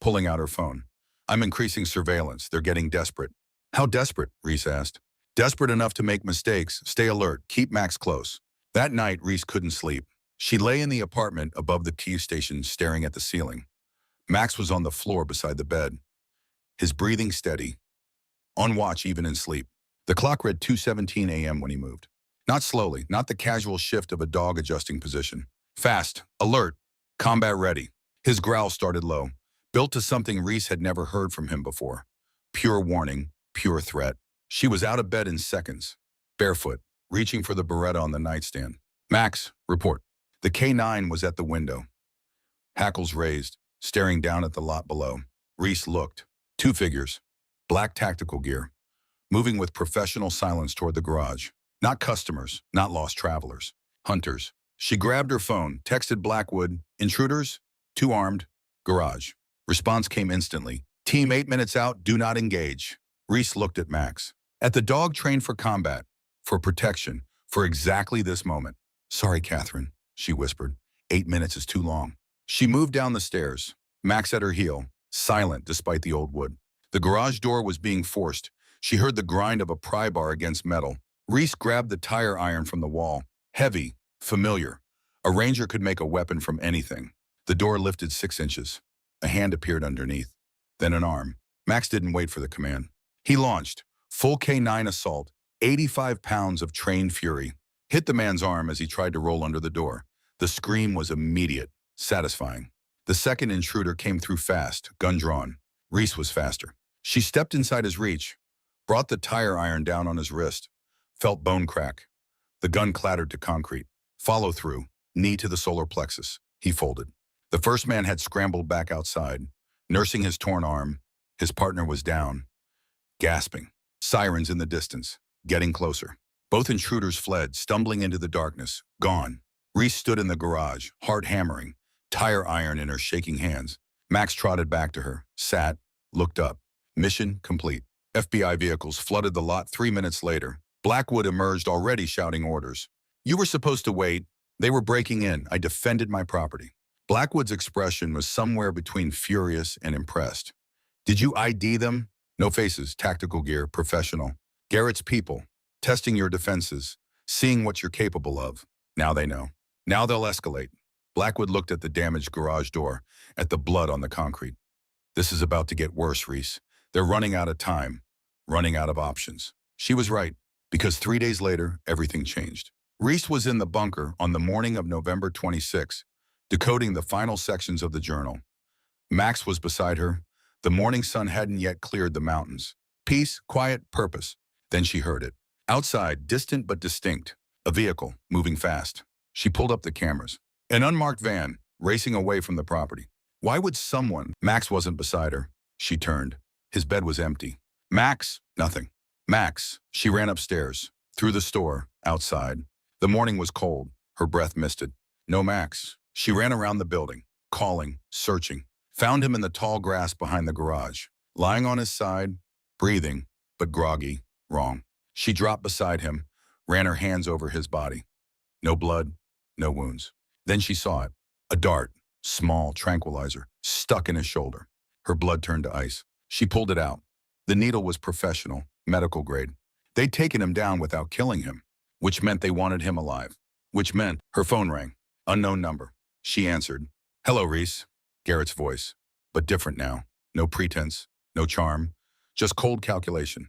[SPEAKER 1] pulling out her phone. "I'm increasing surveillance. They're getting desperate." "How desperate?" Reese asked. "Desperate enough to make mistakes. Stay alert. Keep Max close." That night, Reese couldn't sleep. She lay in the apartment above the key station staring at the ceiling. Max was on the floor beside the bed, his breathing steady, on watch even in sleep. The clock read 2:17 a.m. when he moved. Not slowly, not the casual shift of a dog adjusting position. Fast, alert, combat ready. His growl started low, built to something Reese had never heard from him before. Pure warning, pure threat. She was out of bed in seconds, barefoot, reaching for the Beretta on the nightstand. "Max, report." The K9 was at the window, hackles raised, staring down at the lot below. Reese looked. 2 figures, black tactical gear, moving with professional silence toward the garage. Not customers, not lost travelers, hunters. She grabbed her phone, texted Blackwood, "Intruders, 2 armed, garage." Response came instantly. "Team 8 minutes out, do not engage." Reese looked at Max. "At the dog trained for combat, for protection, for exactly this moment." "Sorry, Catherine," she whispered. 8 minutes is too long." She moved down the stairs, Max at her heel, silent despite the old wood. The garage door was being forced. She heard the grind of a pry bar against metal. Reese grabbed the tire iron from the wall. Heavy, familiar. A ranger could make a weapon from anything. The door lifted 6 inches. A hand appeared underneath. Then an arm. Max didn't wait for the command. He launched. Full K9 assault. 85 pounds of trained fury. Hit the man's arm as he tried to roll under the door. The scream was immediate, satisfying. The second intruder came through fast, gun drawn. Reese was faster. She stepped inside his reach, brought the tire iron down on his wrist, felt bone crack. The gun clattered to concrete. Follow through, knee to the solar plexus. He folded. The first man had scrambled back outside, nursing his torn arm. His partner was down, gasping. Sirens in the distance, getting closer. Both intruders fled, stumbling into the darkness, gone. Reese stood in the garage, heart hammering, tire iron in her shaking hands. Max trotted back to her, sat, looked up. Mission complete. FBI vehicles flooded the lot 3 minutes later. Blackwood emerged already shouting orders. You were supposed to wait. They were breaking in. I defended my property. Blackwood's expression was somewhere between furious and impressed. Did you ID them? No faces, tactical gear, professional. Garrett's people, testing your defenses, seeing what you're capable of. Now they know. Now they'll escalate. Blackwood looked at the damaged garage door, at the blood on the concrete. This is about to get worse, Reese. They're running out of time, running out of options. She was right, because 3 days later, everything changed. Reese was in the bunker on the morning of November 26, decoding the final sections of the journal. Max was beside her. The morning sun hadn't yet cleared the mountains. Peace, quiet, purpose. Then she heard it. Outside, distant but distinct, a vehicle moving fast. She pulled up the cameras. An unmarked van, racing away from the property. Why would someone? Max wasn't beside her. She turned. His bed was empty. Max? Nothing. Max. She ran upstairs, through the store, outside. The morning was cold. Her breath misted. No Max. She ran around the building, calling, searching. Found him in the tall grass behind the garage, lying on his side, breathing, but groggy, wrong. She dropped beside him, ran her hands over his body. No blood, no wounds. Then she saw it. A dart, small tranquilizer, stuck in his shoulder. Her blood turned to ice. She pulled it out. The needle was professional, medical grade. They'd taken him down without killing him, which meant they wanted him alive. Which meant her phone rang. Unknown number. She answered. Hello, Reese. Garrett's voice, but different now. No pretense, no charm, just cold calculation.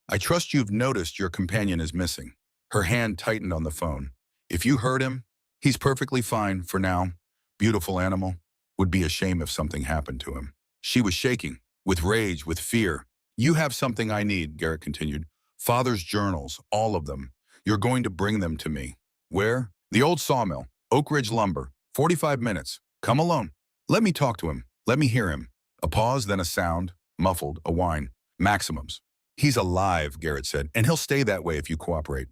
[SPEAKER 1] I trust you've noticed your companion is missing. Her hand tightened on the phone. If you heard him, he's perfectly fine for now. Beautiful animal. Would be a shame if something happened to him. She was shaking, with rage, with fear. You have something I need, Garrett continued. Father's journals, all of them. You're going to bring them to me. Where? The old sawmill, Oak Ridge Lumber. 45 minutes. Come alone. Let me talk to him. Let me hear him. A pause, then a sound, muffled, a whine. Maximums. He's alive, Garrett said, and he'll stay that way if you cooperate.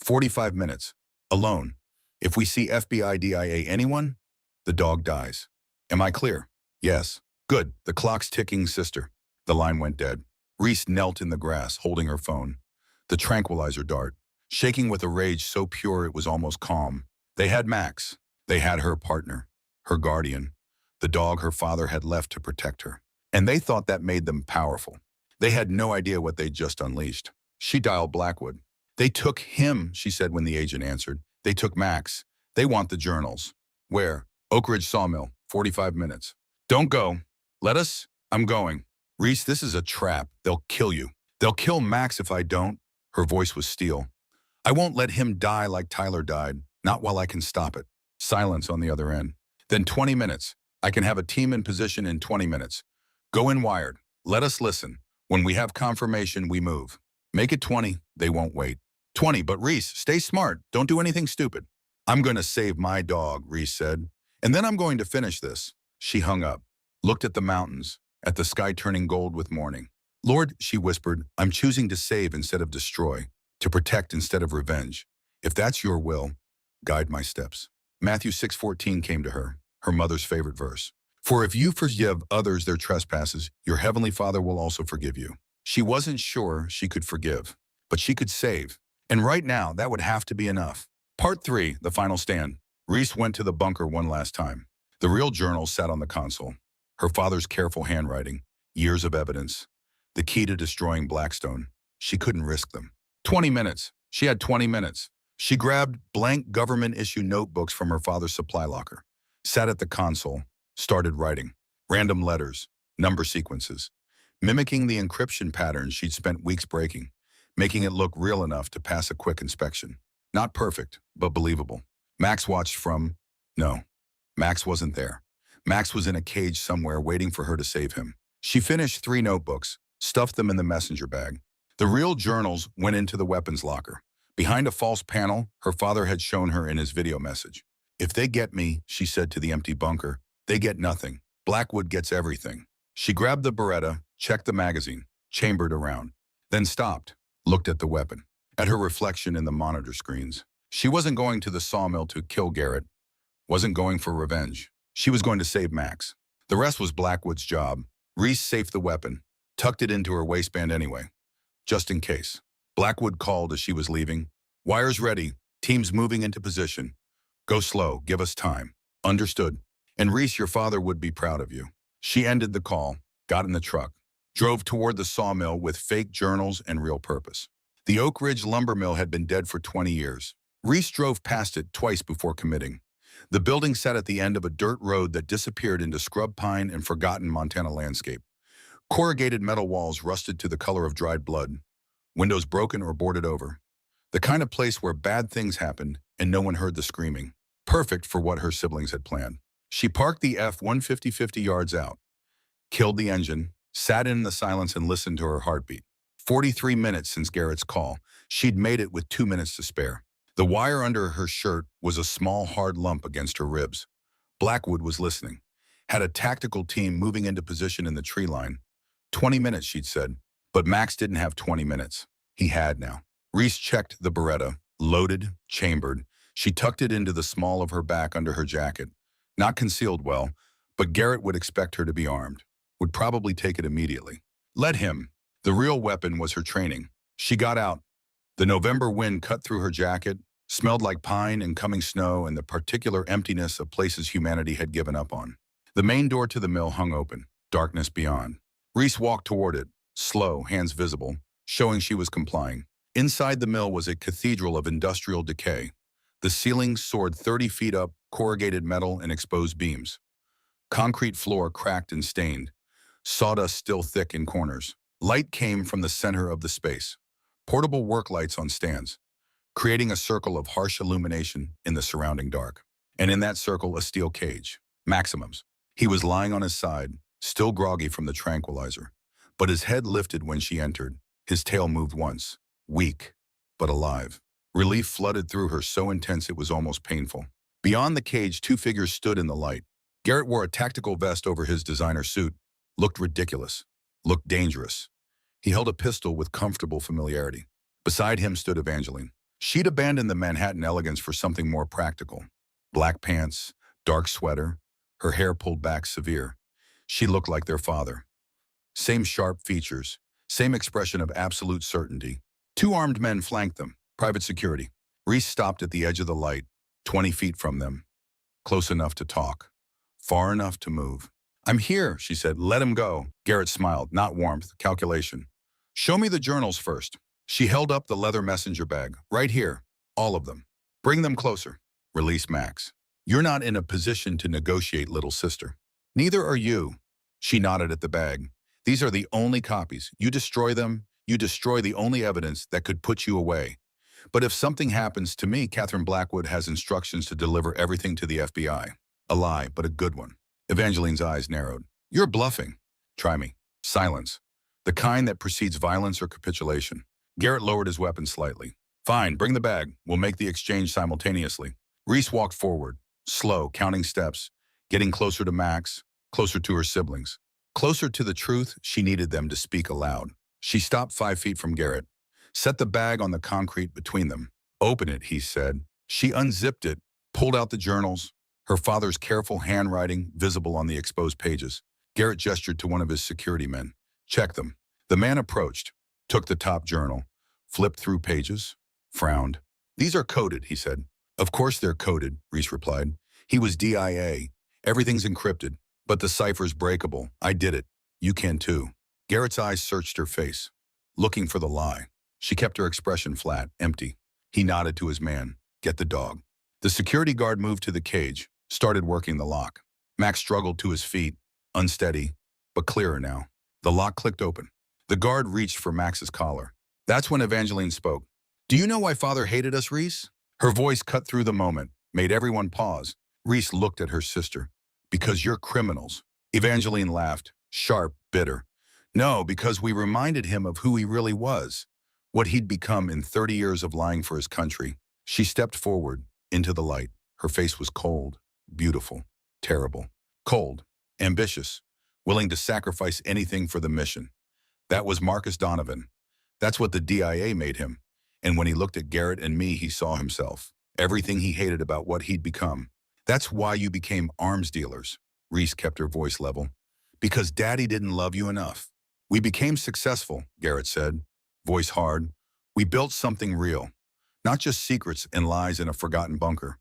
[SPEAKER 1] 45 minutes. Alone. If we see FBI, DIA, anyone, the dog dies. Am I clear? Yes. Good. The clock's ticking, sister. The line went dead. Reese knelt in the grass, holding her phone. The tranquilizer dart, shaking with a rage so pure it was almost calm. They had Max. They had her partner, her guardian. The dog her father had left to protect her. And they thought that made them powerful. They had no idea what they'd just unleashed. She dialed Blackwood. They took him, she said when the agent answered. They took Max. They want the journals. Where? Oak Ridge Sawmill, 45 minutes. Don't go. Let us. I'm going. Reese, this is a trap. They'll kill you. They'll kill Max if I don't. Her voice was steel. I won't let him die like Tyler died. Not while I can stop it. Silence on the other end. Then 20 minutes. I can have a team in position in 20 minutes. Go in wired. Let us listen. When we have confirmation, we move. Make it 20. They won't wait. 20, but Reese, stay smart. Don't do anything stupid. I'm going to save my dog, Reese said. And then I'm going to finish this. She hung up, looked at the mountains, at the sky turning gold with morning. Lord, she whispered, I'm choosing to save instead of destroy, to protect instead of revenge. If that's your will, guide my steps. Matthew 6:14 came to her, her mother's favorite verse. For if you forgive others their trespasses, your heavenly Father will also forgive you. She wasn't sure she could forgive, but she could save. And right now, that would have to be enough. Part 3, the final stand. Reese went to the bunker one last time. The real journal sat on the console. Her father's careful handwriting, years of evidence, the key to destroying Blackstone. She couldn't risk them. 20 minutes. She had 20 minutes. She grabbed blank government-issue notebooks from her father's supply locker, sat at the console, started writing. Random letters, number sequences, mimicking the encryption patterns she'd spent weeks breaking, making it look real enough to pass a quick inspection. Not perfect, but believable. Max watched from... No, Max wasn't there. Max was in a cage somewhere waiting for her to save him. She finished 3 notebooks, stuffed them in the messenger bag. The real journals went into the weapons locker. Behind a false panel, her father had shown her in his video message. If they get me, she said to the empty bunker, they get nothing. Blackwood gets everything. She grabbed the Beretta, checked the magazine, chambered around, then stopped, looked at the weapon, at her reflection in the monitor screens. She wasn't going to the sawmill to kill Garrett, wasn't going for revenge. She was going to save Max. The rest was Blackwood's job. Reese safed the weapon, tucked it into her waistband anyway, just in case. Blackwood called as she was leaving. Wires ready. Teams moving into position. Go slow. Give us time. Understood. And Reese, your father would be proud of you. She ended the call, got in the truck, drove toward the sawmill with fake journals and real purpose. The Oak Ridge lumber mill had been dead for 20 years. Reese drove past it twice before committing. The building sat at the end of a dirt road that disappeared into scrub pine and forgotten Montana landscape. Corrugated metal walls rusted to the color of dried blood. Windows broken or boarded over. The kind of place where bad things happened and no one heard the screaming. Perfect for what her siblings had planned. She parked the F-150 50 yards out, killed the engine, sat in the silence and listened to her heartbeat. 43 minutes since Garrett's call. She'd made it with 2 minutes to spare. The wire under her shirt was a small, hard lump against her ribs. Blackwood was listening. Had a tactical team moving into position in the tree line. 20 minutes, she'd said. But Max didn't have 20 minutes. He had now. Reese checked the Beretta, loaded, chambered. She tucked it into the small of her back under her jacket. Not concealed well, but Garrett would expect her to be armed. Would probably take it immediately. Let him. The real weapon was her training. She got out. The November wind cut through her jacket, smelled like pine and coming snow and the particular emptiness of places humanity had given up on. The main door to the mill hung open, darkness beyond. Reese walked toward it, slow, hands visible, showing she was complying. Inside the mill was a cathedral of industrial decay. The ceiling soared 30 feet up, corrugated metal and exposed beams. Concrete floor cracked and stained, sawdust still thick in corners. Light came from the center of the space. Portable work lights on stands, creating a circle of harsh illumination in the surrounding dark. And in that circle, a steel cage. Maximum's. He was lying on his side, still groggy from the tranquilizer. But his head lifted when she entered. His tail moved once. Weak, but alive. Relief flooded through her so intense it was almost painful. Beyond the cage, two figures stood in the light. Garrett wore a tactical vest over his designer suit. Looked ridiculous. Looked dangerous. He held a pistol with comfortable familiarity. Beside him stood Evangeline. She'd abandoned the Manhattan elegance for something more practical. Black pants, dark sweater, her hair pulled back severe. She looked like their father. Same sharp features, same expression of absolute certainty. Two armed men flanked them, private security. Reese stopped at the edge of the light, 20 feet from them. Close enough to talk, far enough to move. I'm here, she said. Let him go. Garrett smiled, not warmth, calculation. Show me the journals first. She held up the leather messenger bag. Right here. All of them. Bring them closer. Release Max. You're not in a position to negotiate, little sister. Neither are you. She nodded at the bag. These are the only copies. You destroy them, you destroy the only evidence that could put you away. But if something happens to me, Catherine Blackwood has instructions to deliver everything to the FBI. A lie, but a good one. Evangeline's eyes narrowed. You're bluffing. Try me. Silence. The kind that precedes violence or capitulation. Garrett lowered his weapon slightly. Fine, bring the bag. We'll make the exchange simultaneously. Reese walked forward, slow, counting steps, getting closer to Max, closer to her siblings. Closer to the truth, she needed them to speak aloud. She stopped 5 feet from Garrett, set the bag on the concrete between them. Open it, he said. She unzipped it, pulled out the journals, her father's careful handwriting visible on the exposed pages. Garrett gestured to one of his security men. Check them. The man approached, took the top journal, flipped through pages, frowned. These are coded, he said. Of course they're coded, Reese replied. He was DIA. Everything's encrypted, but the cipher's breakable. I did it. You can too. Garrett's eyes searched her face, looking for the lie. She kept her expression flat, empty. He nodded to his man. Get the dog. The security guard moved to the cage, started working the lock. Max struggled to his feet, unsteady, but clearer now. The lock clicked open. The guard reached for Max's collar. That's when Evangeline spoke. Do you know why Father hated us, Reese? Her voice cut through the moment, made everyone pause. Reese looked at her sister. Because you're criminals. Evangeline laughed, sharp, bitter. No, because we reminded him of who he really was, what he'd become in 30 years of lying for his country. She stepped forward, into the light. Her face was cold, beautiful, terrible. Cold, ambitious, willing to sacrifice anything for the mission. That was Marcus Donovan. That's what the DIA made him. And when he looked at Garrett and me, he saw himself. Everything he hated about what he'd become. That's why you became arms dealers. Reese kept her voice level. Because Daddy didn't love you enough. We became successful, Garrett said, voice hard. We built something real. Not just secrets and lies in a forgotten bunker.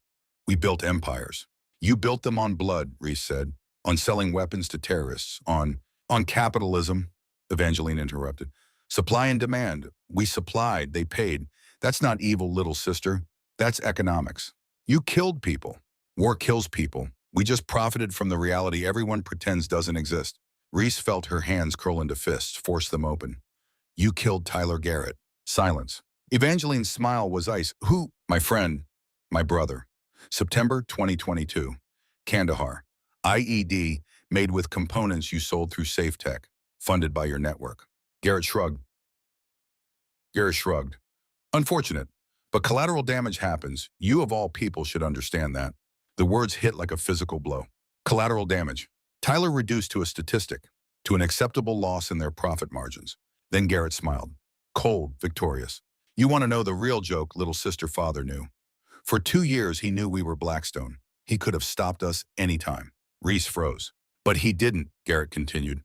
[SPEAKER 1] We built empires. You built them on blood, Reese said, on selling weapons to terrorists, on capitalism, Evangeline interrupted. Supply and demand. We supplied, they paid. That's not evil, little sister. That's economics. You killed people. War kills people. We just profited from the reality everyone pretends doesn't exist. Reese felt her hands curl into fists, force them open. You killed Tyler Garrett. Silence. Evangeline's smile was ice. Who? My friend. My brother. September 2022. Kandahar. IED made with components you sold through SafeTech, funded by your network. Garrett shrugged. Garrett shrugged. Unfortunate, but collateral damage happens. You of all people should understand that. The words hit like a physical blow. Collateral damage. Tyler reduced to a statistic, to an acceptable loss in their profit margins. Then Garrett smiled. Cold, victorious. You want to know the real joke little sister father knew. For 2 years he knew we were Blackstone. He could have stopped us anytime. Reese froze. But he didn't, Garrett continued.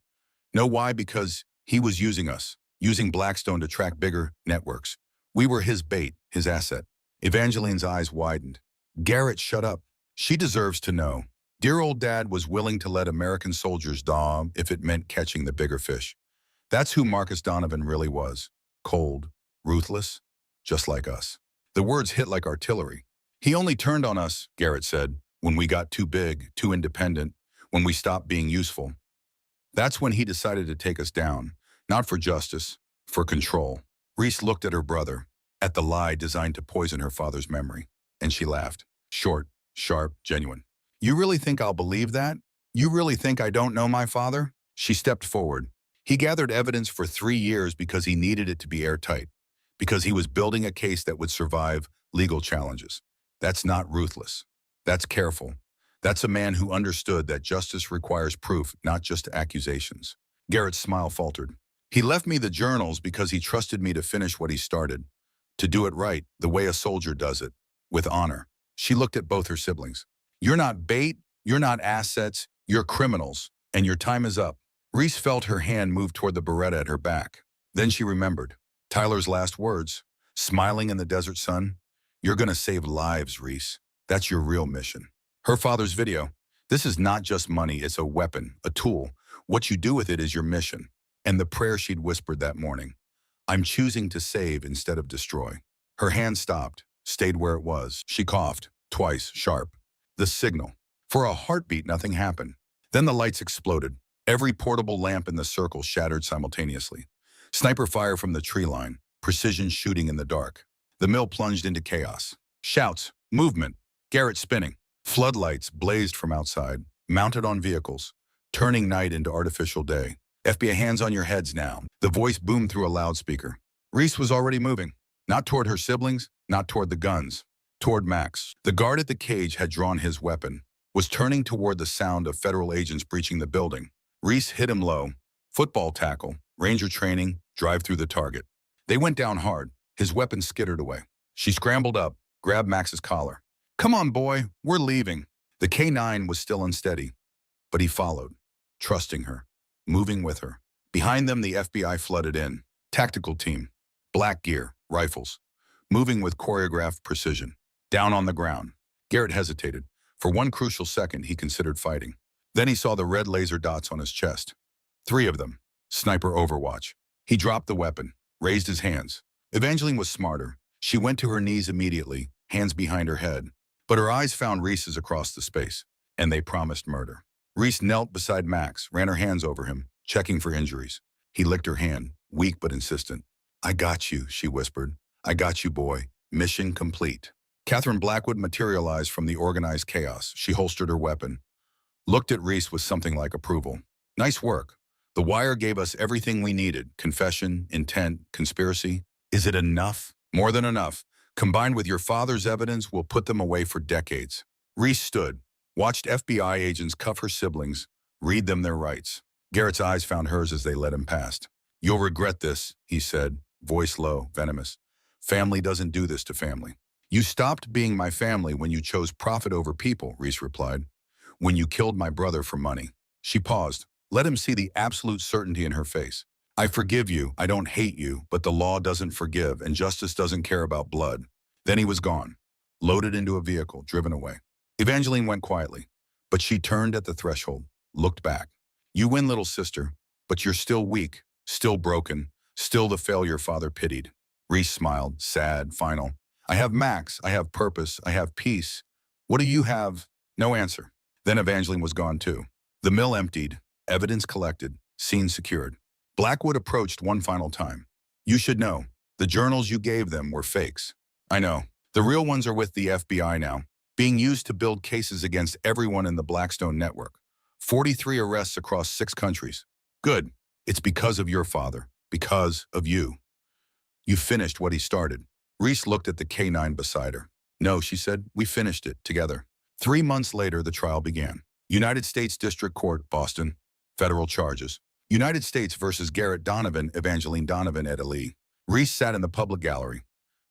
[SPEAKER 1] Know why? Because he was using us, using Blackstone to track bigger networks. We were his bait, his asset. Evangeline's eyes widened. Garrett, shut up. She deserves to know. Dear old Dad was willing to let American soldiers die if it meant catching the bigger fish. That's who Marcus Donovan really was. Cold, ruthless, just like us. The words hit like artillery. He only turned on us, Garrett said, when we got too big, too independent, when we stopped being useful. That's when he decided to take us down, not for justice, for control. Reese looked at her brother, at the lie designed to poison her father's memory, and she laughed. Short, sharp, genuine. You really think I'll believe that? You really think I don't know my father? She stepped forward. He gathered evidence for 3 years because he needed it to be airtight, because he was building a case that would survive legal challenges. That's not ruthless. That's careful. That's a man who understood that justice requires proof, not just accusations. Garrett's smile faltered. He left me the journals because he trusted me to finish what he started, to do it right, the way a soldier does it, with honor. She looked at both her siblings. You're not bait, you're not assets, you're criminals, and your time is up. Reese felt her hand move toward the Beretta at her back. Then she remembered Tyler's last words, smiling in the desert sun. You're gonna save lives, Reese. That's your real mission. Her father's video. This is not just money, it's a weapon, a tool. What you do with it is your mission. And the prayer she'd whispered that morning. I'm choosing to save instead of destroy. Her hand stopped, stayed where it was. She coughed, twice, sharp. The signal. For a heartbeat, nothing happened. Then the lights exploded. Every portable lamp in the circle shattered simultaneously. Sniper fire from the tree line, precision shooting in the dark. The mill plunged into chaos. Shouts, movement, Garrett spinning. Floodlights blazed from outside, mounted on vehicles, turning night into artificial day. FBI, hands on your heads now. The voice boomed through a loudspeaker. Reese was already moving, not toward her siblings, not toward the guns, toward Max. The guard at the cage had drawn his weapon, was turning toward the sound of federal agents breaching the building. Reese hit him low. Football tackle, ranger training, drive through the target. They went down hard. His weapon skittered away. She scrambled up, grabbed Max's collar. Come on, boy, we're leaving. The K9 was still unsteady, but he followed, trusting her, moving with her. Behind them, the FBI flooded in. Tactical team, black gear, rifles, moving with choreographed precision. Down on the ground. Garrett hesitated. For one crucial second, he considered fighting. Then he saw the red laser dots on his chest. 3 of them. Sniper Overwatch. He dropped the weapon, raised his hands. Evangeline was smarter. She went to her knees immediately, hands behind her head. But her eyes found Reese's across the space, and they promised murder. Reese knelt beside Max, ran her hands over him, checking for injuries. He licked her hand, weak but insistent. I got you, she whispered. I got you, boy. Mission complete. Catherine Blackwood materialized from the organized chaos. She holstered her weapon, looked at Reese with something like approval. Nice work. The wire gave us everything we needed. Confession, intent, conspiracy. Is it enough? More than enough. Combined with your father's evidence, we'll put them away for decades. Reese stood, watched FBI agents cuff her siblings, read them their rights. Garrett's eyes found hers as they led him past. You'll regret this, he said, voice low, venomous. Family doesn't do this to family. You stopped being my family when you chose profit over people, Reese replied. When you killed my brother for money. She paused. Let him see the absolute certainty in her face. I forgive you, I don't hate you, but the law doesn't forgive and justice doesn't care about blood. Then he was gone, loaded into a vehicle, driven away. Evangeline went quietly, but she turned at the threshold, looked back. You win, little sister, but you're still weak, still broken, still the failure father pitied. Reese smiled, sad, final. I have Max, I have purpose, I have peace. What do you have? No answer. Then Evangeline was gone too. The mill emptied, evidence collected, scene secured. Blackwood approached one final time. You should know, the journals you gave them were fakes. I know. The real ones are with the FBI now, being used to build cases against everyone in the Blackstone network. 43 arrests across 6 countries. Good. It's because of your father. Because of you. You finished what he started. Reese looked at the K9 beside her. No, she said, we finished it together. 3 months later, the trial began. United States District Court, Boston. Federal charges. United States versus Garrett Donovan, Evangeline Donovan et al. Reese sat in the public gallery,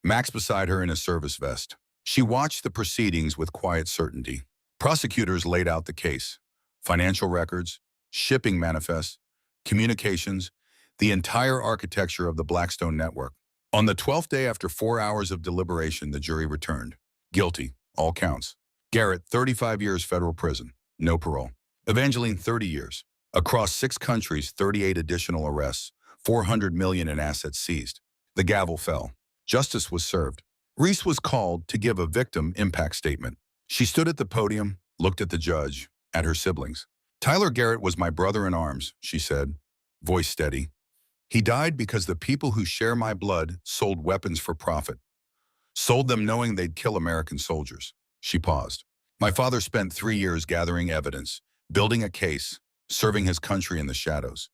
[SPEAKER 1] Max beside her in a service vest. She watched the proceedings with quiet certainty. Prosecutors laid out the case. Financial records, shipping manifests, communications, the entire architecture of the Blackstone network. On the 12th day after 4 hours of deliberation, the jury returned. Guilty, all counts. Garrett, 35 years federal prison, no parole. Evangeline, 30 years. Across 6 countries, 38 additional arrests, 400 million in assets seized. The gavel fell. Justice was served. Reese was called to give a victim impact statement. She stood at the podium, looked at the judge, at her siblings. Tyler Garrett was my brother in arms, she said, voice steady. He died because the people who share my blood sold weapons for profit. Sold them knowing they'd kill American soldiers. She paused. My father spent 3 years gathering evidence, building a case, serving his country in the shadows.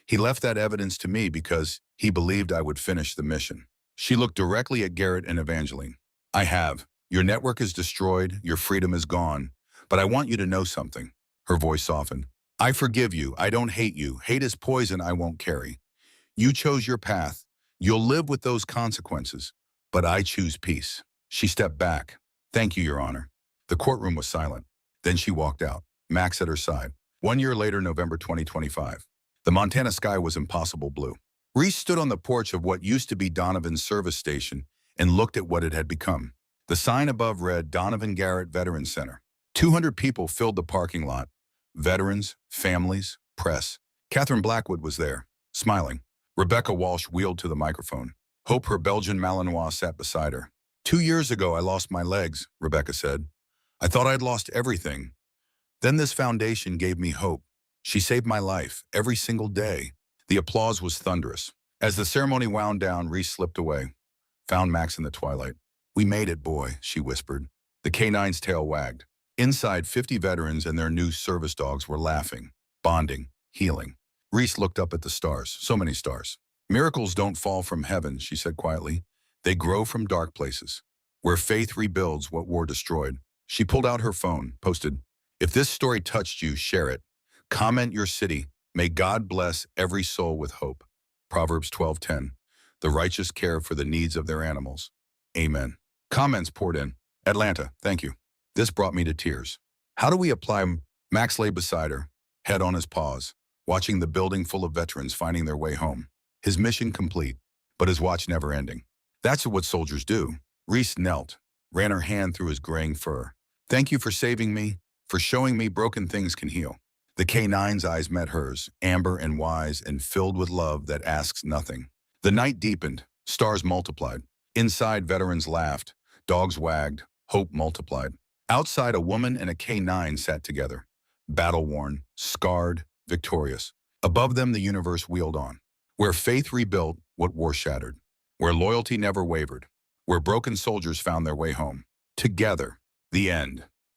[SPEAKER 1] He left that evidence to me because he believed I would finish the mission. She looked directly at Garrett and Evangeline. I have. Your network is destroyed, your freedom is gone, but I want you to know something. Her voice softened. I forgive you, I don't hate you. Hate is poison I won't carry. You chose your path. You'll live with those consequences, but I choose peace. She stepped back. Thank you, Your Honor. The courtroom was silent. Then she walked out, Max at her side. 1 year later, November 2025. The Montana sky was impossible blue. Reese stood on the porch of what used to be Donovan's service station and looked at what it had become. The sign above read Donovan Garrett Veterans Center. 200 people filled the parking lot. Veterans, families, press. Catherine Blackwood was there, smiling. Rebecca Walsh wheeled to the microphone. Hope, her Belgian Malinois, sat beside her. 2 years ago, I lost my legs, Rebecca said. I thought I'd lost everything. Then this foundation gave me hope. She saved my life, every single day. The applause was thunderous. As the ceremony wound down, Reese slipped away. Found Max in the twilight. We made it, boy, she whispered. The K9's tail wagged. Inside, 50 veterans and their new service dogs were laughing, bonding, healing. Reese looked up at the stars, so many stars. Miracles don't fall from heaven, she said quietly. They grow from dark places, where faith rebuilds what war destroyed. She pulled out her phone, posted, if this story touched you, share it. Comment your city. May God bless every soul with hope. Proverbs 12:10. The righteous care for the needs of their animals. Amen. Comments poured in. Atlanta, thank you. This brought me to tears. How do we apply? Max lay beside her, head on his paws, watching the building full of veterans finding their way home. His mission complete, but his watch never ending. That's what soldiers do. Reese knelt, ran her hand through his graying fur. Thank you for saving me, for showing me broken things can heal. The K9's eyes met hers, amber and wise and filled with love that asks nothing. The night deepened, stars multiplied. Inside, veterans laughed, dogs wagged, hope multiplied. Outside, a woman and a K9 sat together, battle-worn, scarred, victorious. Above them, the universe wheeled on, where faith rebuilt what war shattered, where loyalty never wavered, where broken soldiers found their way home. Together, the end.